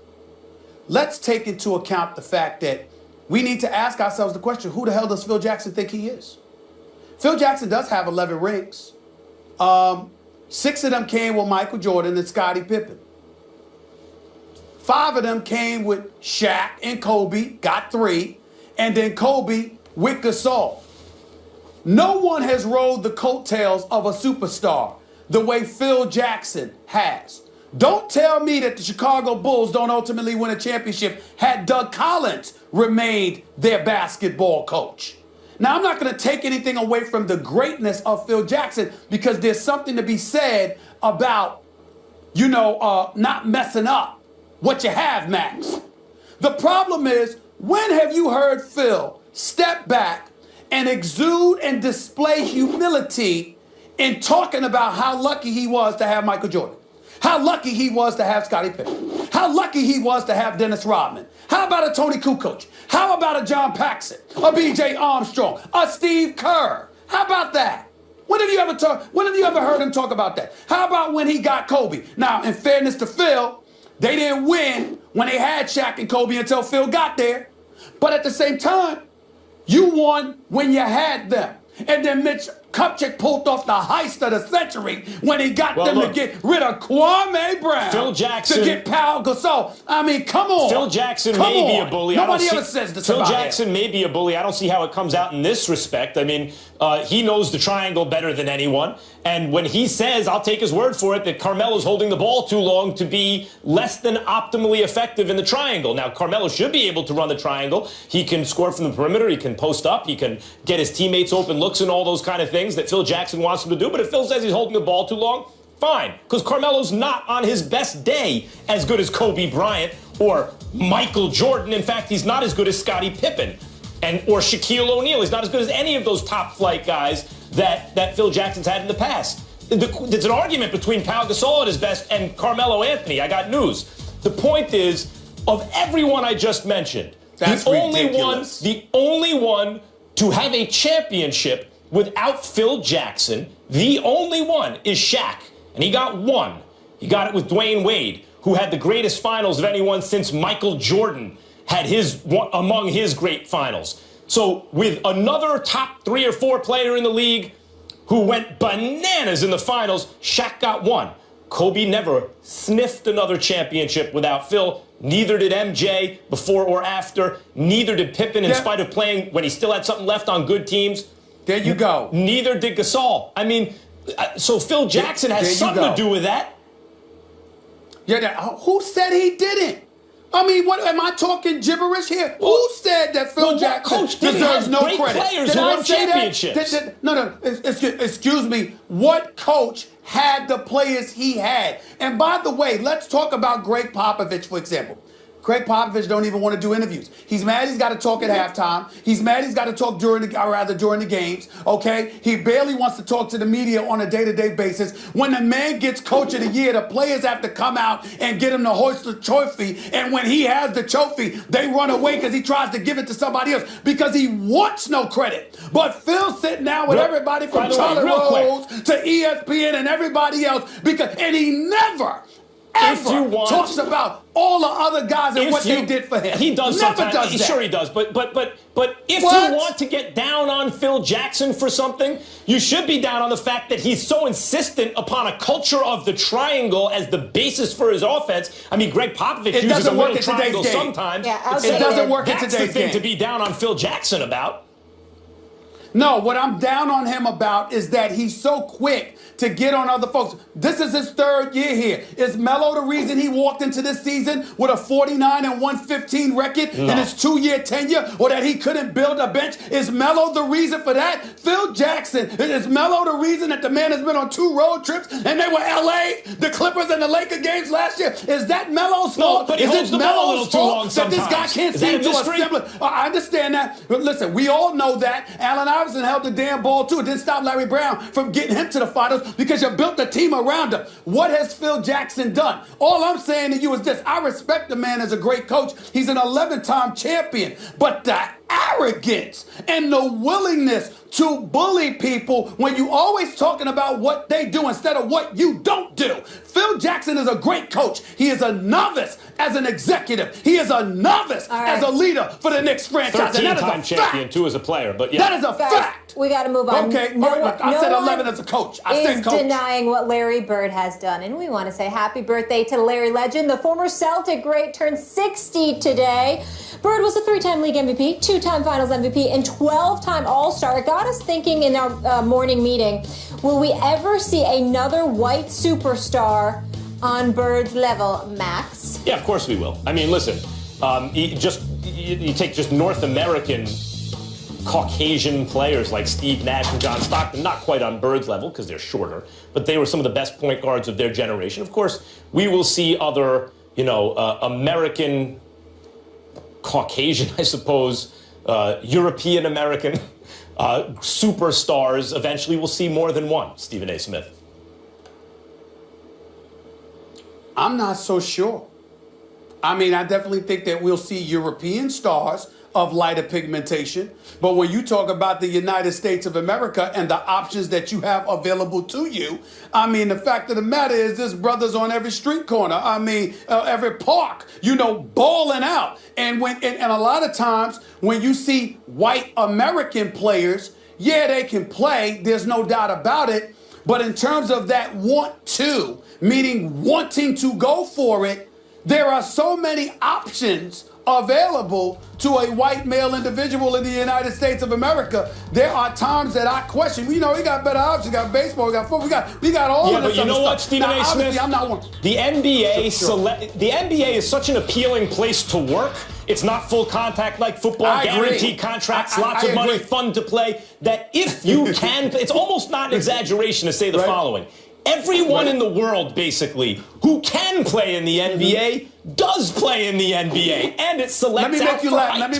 Let's take into account the fact that we need to ask ourselves the question, who the hell does Phil Jackson think he is? Phil Jackson does have 11 rings. 6 of them came with Michael Jordan and Scottie Pippen. 5 of them came with Shaq and Kobe, got 3, and then Kobe with Gasol. No one has rode the coattails of a superstar the way Phil Jackson has. Don't tell me that the Chicago Bulls don't ultimately win a championship had Doug Collins remained their basketball coach. Now, I'm not going to take anything away from the greatness of Phil Jackson because there's something to be said about, not messing up what you have, Max. The problem is, when have you heard Phil step back and exude and display humility in talking about how lucky he was to have Michael Jordan? How lucky he was to have Scottie Pippen. How lucky he was to have Dennis Rodman. How about a Tony Kukoc? How about a John Paxson? A B.J. Armstrong? A Steve Kerr? How about that? When have you ever heard him talk about that? How about when he got Kobe? Now, in fairness to Phil, they didn't win when they had Shaq and Kobe until Phil got there. But at the same time, you won when you had them. And then Mitch Kupchak pulled off the heist of the century when he got them to get rid of Kwame Brown. Phil Jackson. To get Pau Gasol. I mean, come on. Phil Jackson may be a bully. Nobody ever says this Phil about Jackson him. may be a bully. I don't see how it comes out in this respect. I mean, he knows the triangle better than anyone. And when he says, I'll take his word for it, that Carmelo's holding the ball too long to be less than optimally effective in the triangle. Now, Carmelo should be able to run the triangle. He can score from the perimeter. He can post up. He can get his teammates open looks and all those kind of things that Phil Jackson wants him to do. But if Phil says he's holding the ball too long, fine. Because Carmelo's not on his best day as good as Kobe Bryant or Michael Jordan. In fact, he's not as good as Scottie Pippen or Shaquille O'Neal. He's not as good as any of those top flight guys that Phil Jackson's had in the past. There's an argument between Pau Gasol at his best and Carmelo Anthony. I got news. The point is, of everyone I just mentioned, the only one to have a championship without Phil Jackson, the only one is Shaq. And he got 1. He got it with Dwayne Wade, who had the greatest finals of anyone since Michael Jordan had among his great finals. So with another top 3 or 4 player in the league who went bananas in the finals, Shaq got 1. Kobe never sniffed another championship without Phil. Neither did MJ before or after. Neither did Pippen in spite of playing when he still had something left on good teams. There you go. Neither did Gasol. I mean, so Phil Jackson has something to do with that. Yeah, who said he didn't? I mean, what am I talking gibberish here? Who said that Phil Jackson deserves no credit? Players who won championships. No. Excuse me. What coach had the players he had? And by the way, let's talk about Greg Popovich, for example. Greg Popovich don't even want to do interviews. He's mad he's got to talk at halftime. He's mad he's got to talk during the games, okay? He barely wants to talk to the media on a day-to-day basis. When the man gets Coach of the Year, the players have to come out and get him to hoist the trophy. And when he has the trophy, they run away because he tries to give it to somebody else because he wants no credit. But Phil's sitting down with everybody from Charlie Rose to ESPN and everybody else and he never ever talks about all the other guys and what they did for him. He does Never sometimes. does that. Sure he does. But if you want to get down on Phil Jackson for something, you should be down on the fact that he's so insistent upon a culture of the triangle as the basis for his offense. I mean, Greg Popovich uses a little triangle sometimes. Yeah, it doesn't work in today's game. That's the thing to be down on Phil Jackson about. No, what I'm down on him about is that he's so quick to get on other folks. This is his 3rd year here. Is Melo the reason he walked into this season with a 49-115 record in his 2-year tenure, or that he couldn't build a bench? Is Melo the reason for that? Phil Jackson, is Melo the reason that the man has been on 2 road trips and they were LA, the Clippers and the Lakers games last year? Is that Melo's fault? But he holds the ball a little too long sometimes. That this guy can't seem to assemble? I understand that. But listen, we all know that. Allen Iverson held the damn ball too. It didn't stop Larry Brown from getting him to the finals because you built the team around him. What has Phil Jackson done? All I'm saying to you is this. I respect the man as a great coach. He's an 11-time champion. But the arrogance and the willingness to bully people when you always talking about what they do instead of what you don't do. Phil Jackson is a great coach. He is a novice as an executive. He is a novice as a leader for the Knicks franchise. 13-time champion, too, as a player. But yeah. That is a fact. We got to move on. Okay, I said 11 as a coach. I said coach. Denying what Larry Bird has done. And we want to say happy birthday to Larry Legend. The former Celtic great turned 60 today. Bird was a 3-time league MVP, 2-time finals MVP, and 12-time All-Star. It got us thinking in our morning meeting, will we ever see another white superstar on Bird's level, Max? Yeah, of course we will. I mean, listen, you take just North American Caucasian players like Steve Nash and John Stockton, not quite on Bird's level because they're shorter, but they were some of the best point guards of their generation. Of course, we will see other, American Caucasian, I suppose, European American superstars. Eventually, we'll see more than one. Stephen A. Smith. I'm not so sure. I mean, I definitely think that we'll see European stars of lighter pigmentation. But when you talk about the United States of America and the options that you have available to you, I mean, the fact of the matter is this brother's on every street corner. I mean, every park, balling out. And a lot of times when you see white American players, yeah, they can play. There's no doubt about it. But in terms of that want to, meaning wanting to go for it, there are so many options available to a white male individual in the United States of America. There are times that I question, we got better options. We got baseball, we got football, we got all of this. Yeah, but you know what, stuff. Stephen A. Smith? I'm not one. The NBA, the NBA is such an appealing place to work. It's not full contact like football, guaranteed contracts, lots of money, fun to play, that if you can, it's almost not an exaggeration to say the following. Everyone in the world, basically, who can play in the NBA does play in the NBA, and it selects Let me make you laugh. Let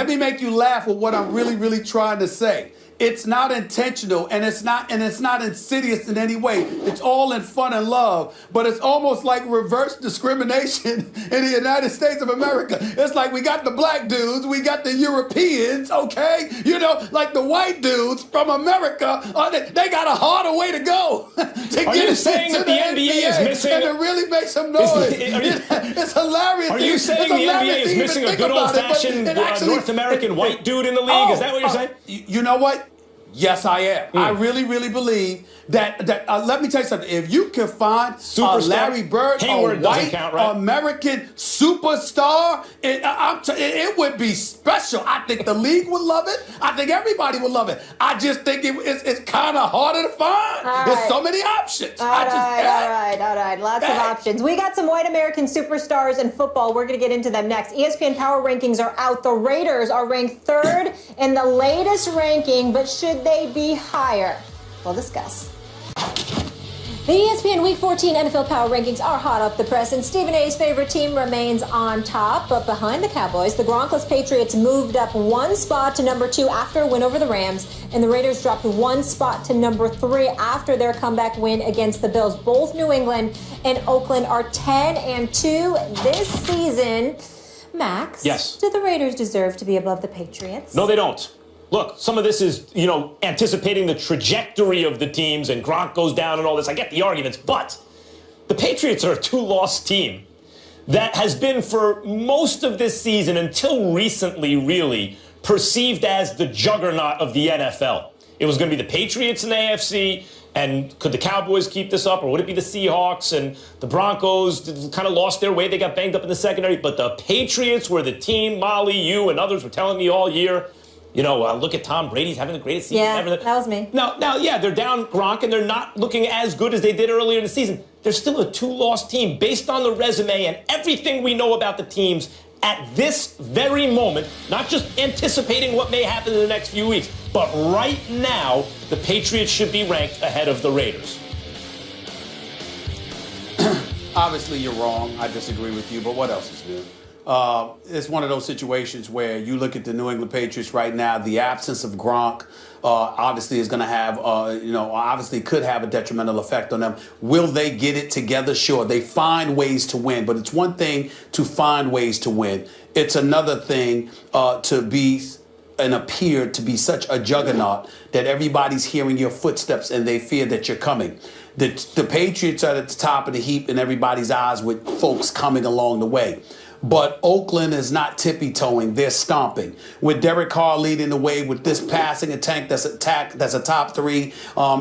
me make you laugh with what I'm really, really trying to say. It's not intentional, and it's not insidious in any way. It's all in fun and love, but it's almost like reverse discrimination in the United States of America. It's like we got the black dudes, we got the Europeans, okay? Like the white dudes from America, they got a harder way to go to get saying that the NBA is missing, and to really make some noise. It's hilarious. Are you saying the NBA is missing a good old-fashioned North American white dude in the league? Is that what you're saying? You know what? Yes, I am. I really, really believe that let me tell you something. If you can find Larry Bird, a white American superstar, it would be special. I think the league would love it. I think everybody would love it. I just think it's kind of harder to find. There's so many options. All right. Lots of options. We got some white American superstars in football. We're going to get into them next. ESPN Power Rankings are out. The Raiders are ranked 3rd in the latest ranking, but should they be higher? We'll discuss. The ESPN Week 14 NFL Power Rankings are hot off the press, and Stephen A's favorite team remains on top. But behind the Cowboys, the Gronkless Patriots moved up 1 spot to number 2 after a win over the Rams, and the Raiders dropped 1 spot to number 3 after their comeback win against the Bills. Both New England and Oakland are 10-2 this season. Max, yes. Do the Raiders deserve to be above the Patriots? No, they don't. Look, some of this is, anticipating the trajectory of the teams, and Gronk goes down and all this. I get the arguments, but the Patriots are a 2-loss team that has been for most of this season, until recently, really, perceived as the juggernaut of the NFL. It was going to be the Patriots in the AFC, and could the Cowboys keep this up, or would it be the Seahawks? And the Broncos kind of lost their way. They got banged up in the secondary, but the Patriots were the team. Molly, you, and others were telling me all year, look at Tom Brady. He's having the greatest season ever. That was me. Now, they're down Gronk, and they're not looking as good as they did earlier in the season. They're still a 2-loss team based on the resume and everything we know about the teams at this very moment, not just anticipating what may happen in the next few weeks, but right now, the Patriots should be ranked ahead of the Raiders. Obviously, you're wrong. I disagree with you, but what else is new? it's one of those situations where you look at the New England Patriots right now, the absence of Gronk obviously is going to have, obviously could have a detrimental effect on them. Will they get it together? Sure. They find ways to win, but it's one thing to find ways to win. It's another thing to be and appear to be such a juggernaut that everybody's hearing your footsteps and they fear that you're coming. The Patriots are at the top of the heap in everybody's eyes with folks coming along the way. But Oakland is not tippy-toeing. They're stomping. With Derek Carr leading the way with this passing attack that's a top 3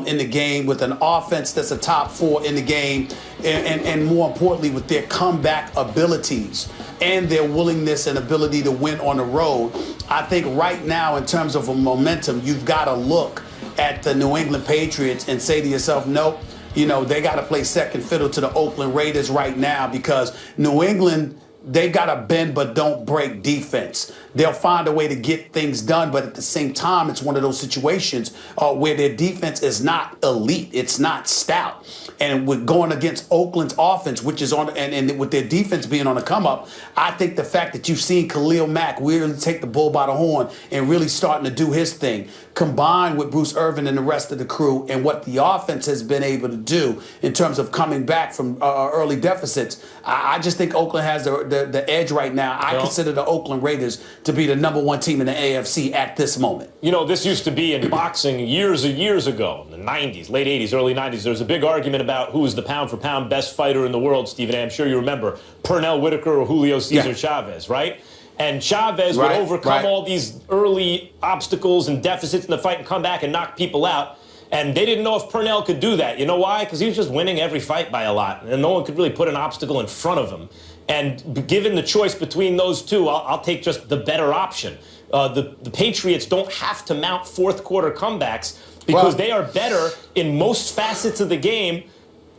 in the game, with an offense that's a top 4 in the game, and more importantly, with their comeback abilities and their willingness and ability to win on the road, I think right now, in terms of a momentum, you've got to look at the New England Patriots and say to yourself, nope, they got to play second fiddle to the Oakland Raiders right now, because New England, they've got a bend but don't break defense. They'll find a way to get things done, but at the same time, it's one of those situations where their defense is not elite. It's not stout. And with going against Oakland's offense, which is on, and with their defense being on the come up, I think the fact that you've seen Khalil Mack really take the bull by the horn and really starting to do his thing, combined with Bruce Irvin and the rest of the crew, and what the offense has been able to do in terms of coming back from early deficits, I just think Oakland has the edge right now. I consider the Oakland Raiders to be the number 1 team in the AFC at this moment. This used to be in boxing years ago, in the 90s, late 80s, early 90s. There was a big argument about who was the pound-for-pound best fighter in the world, Stephen A. I'm sure you remember Pernell Whitaker or Julio Cesar Chavez, right? And Chavez would overcome all these early obstacles and deficits in the fight and come back and knock people out. And they didn't know if Pernell could do that. You know why? Because he was just winning every fight by a lot. And no one could really put an obstacle in front of him. And given the choice between those two, I'll take just the better option. The Patriots don't have to mount fourth-quarter comebacks because they are better in most facets of the game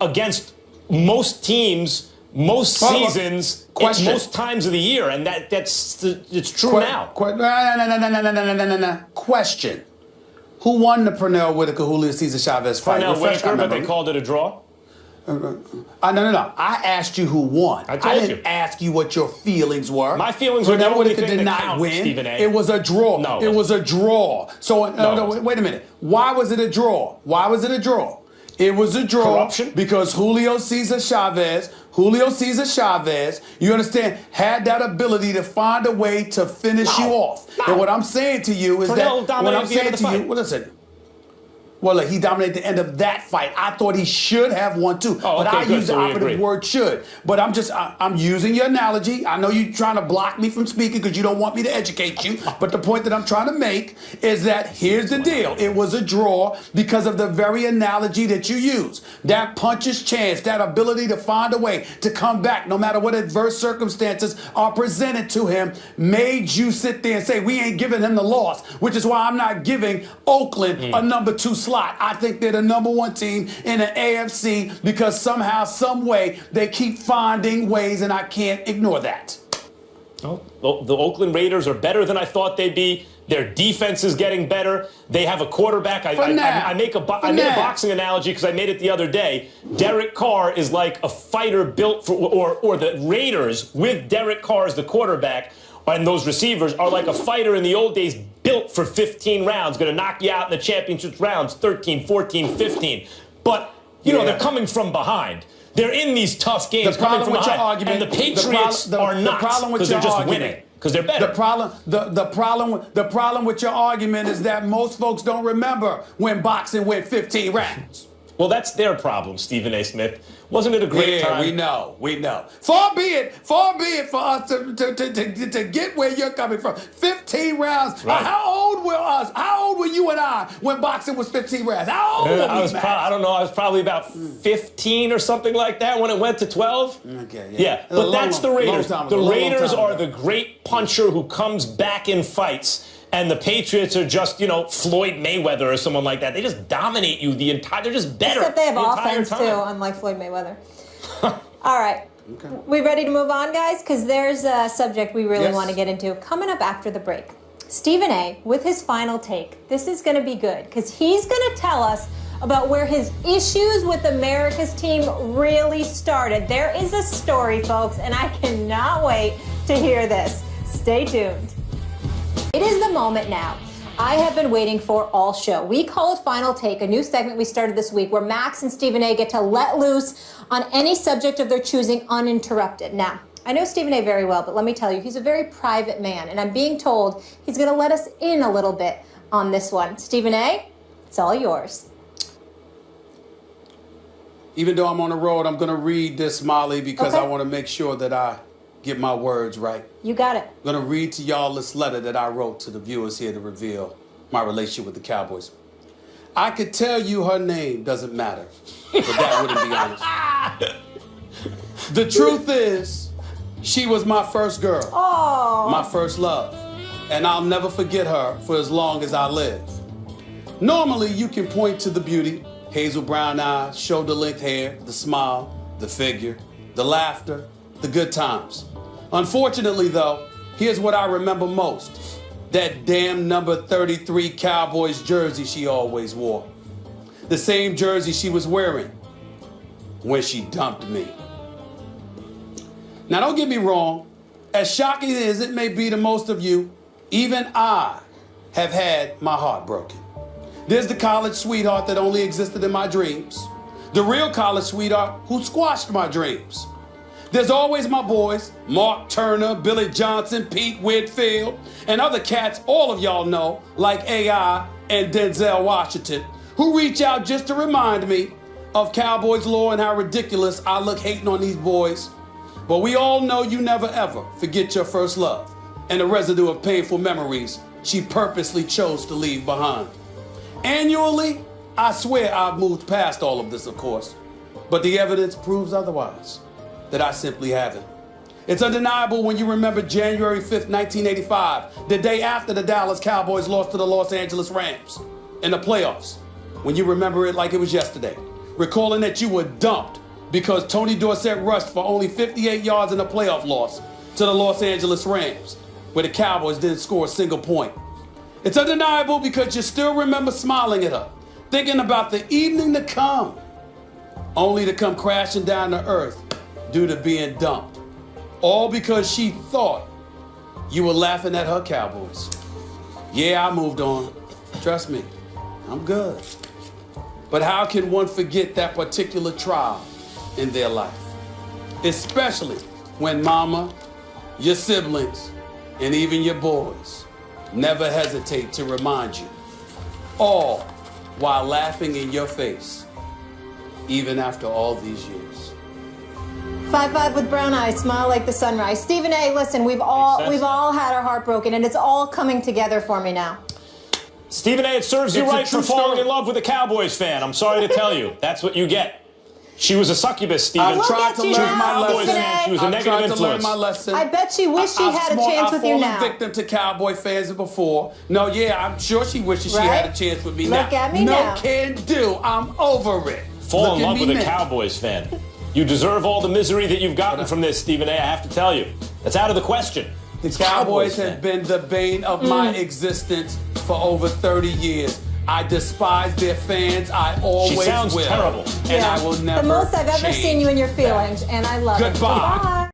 against most teams, most seasons, at most times of the year. And it's true now. No. Question. Who won the Pernell Whitaker, Julio Cesar Chavez fight? Pernell Whitaker, but they called it a draw? No. I asked you who won. I didn't ask you what your feelings were. My feelings were the only thing did that not counts, win. Stephen A. It was a draw. No. It was a draw. So, no, wait a minute. Why was it a draw? Why was it a draw? It was a draw Corruption? Because Julio Cesar Chavez, you understand, had that ability to find a way to finish you off. And what I'm saying to you is Pernell that what I'm saying to you, listen. Well, look, he dominated the end of that fight. I thought he should have won too. Oh, but okay, I use the operative word should. But I'm using your analogy. I know you're trying to block me from speaking because you don't want me to educate you. But the point that I'm trying to make is that here's the deal. It was a draw because of the very analogy that you use. That puncher's chance, that ability to find a way to come back no matter what adverse circumstances are presented to him, made you sit there and say, we ain't giving him the loss, which is why I'm not giving Oakland a number 2 slot. I think they're the number 1 team in the AFC because somehow, some way, they keep finding ways, and I can't ignore that. Oh, the Oakland Raiders are better than I thought they'd be. Their defense is getting better. They have a quarterback. I made a boxing analogy because I made it the other day. Derek Carr is like a fighter built for, or the Raiders with Derek Carr as the quarterback, and those receivers are like a fighter in the old days built for 15 rounds, going to knock you out in the championship rounds, 13, 14, 15. But, they're coming from behind. They're in these tough games coming from behind. And the Patriots are not because they're just winning. Because they're better. The problem with your argument is that most folks don't remember when boxing went 15 rounds. Well, that's their problem, Stephen A. Smith. Wasn't it a great time? We know. Far be it for us to get where you're coming from. 15 rounds. Right. How old were you and I when boxing was 15 rounds? How old were we, I don't know. I was probably about 15 or something like that when it went to 12. Okay, yeah. But that's the Raiders. The Raiders are the great puncher who comes back in fights. And the Patriots are just, Floyd Mayweather or someone like that. They just dominate you the entire. They're just better. Except they have offense too, unlike Floyd Mayweather. All right. Okay. We ready to move on, guys? Because there's a subject we really want to get into coming up after the break. Stephen A. with his final take. This is going to be good because he's going to tell us about where his issues with America's team really started. There is a story, folks, and I cannot wait to hear this. Stay tuned. It is the moment now I have been waiting for all show. We call it Final Take, a new segment we started this week where Max and Stephen A get to let loose on any subject of their choosing uninterrupted. Now, I know Stephen A very well, but let me tell you, he's a very private man, and I'm being told he's going to let us in a little bit on this one. Stephen A, it's all yours. Even though I'm on the road, I'm going to read this, Molly, because I want to make sure that I get my words right. You got it. I'm going to read to y'all this letter that I wrote to the viewers here to reveal my relationship with the Cowboys. I could tell you her name doesn't matter, but that wouldn't be honest. The truth is, she was my first girl, my first love, and I'll never forget her for as long as I live. Normally, you can point to the beauty, hazel brown eyes, shoulder-length hair, the smile, the figure, the laughter, the good times. Unfortunately, though, here's what I remember most. That damn number 33 Cowboys jersey she always wore. The same jersey she was wearing when she dumped me. Now, don't get me wrong. As shocking as it may be to most of you, even I have had my heart broken. There's the college sweetheart that only existed in my dreams. The real college sweetheart who squashed my dreams. There's always my boys, Mark Turner, Billy Johnson, Pete Whitfield, and other cats all of y'all know, like AI and Denzel Washington, who reach out just to remind me of Cowboys lore and how ridiculous I look hating on these boys. But we all know you never ever forget your first love and the residue of painful memories she purposely chose to leave behind. Annually, I swear I've moved past all of this, of course, but the evidence proves otherwise. That I simply haven't. It's undeniable when you remember January 5th, 1985, the day after the Dallas Cowboys lost to the Los Angeles Rams in the playoffs. When you remember it like it was yesterday, recalling that you were dumped because Tony Dorsett rushed for only 58 yards in a playoff loss to the Los Angeles Rams, where the Cowboys didn't score a single point. It's undeniable because you still remember smiling at her, thinking about the evening to come, only to come crashing down to earth due to being dumped. All because she thought you were laughing at her Cowboys. Yeah, I moved on. Trust me, I'm good. But how can one forget that particular trial in their life? Especially when mama, your siblings, and even your boys never hesitate to remind you, all while laughing in your face, even after all these years. 5'5" with brown eyes, smile like the sunrise. Stephen A, listen, we've all had our heart broken, and it's all coming together for me now. Stephen A, it serves you right for falling in love with a Cowboys fan. I'm sorry to tell you. That's what you get. She was a succubus, Stephen. I tried to learn my lesson. She was a negative influence. To learn my lesson. I bet she wished she had a chance with you now. I've fallen victim to Cowboy fans before. No, yeah, I'm sure she wishes she had a chance with me now. Look at me now. No can do. I'm over it. Fall in love with a Cowboys fan. You deserve all the misery that you've gotten from this, Stephen A. I have to tell you. That's out of the question. The Cowboys have been the bane of my existence for over 30 years. I despise their fans. I always will. She sounds terrible. And I will never The most I've ever seen you in your feelings, and I love it. Goodbye.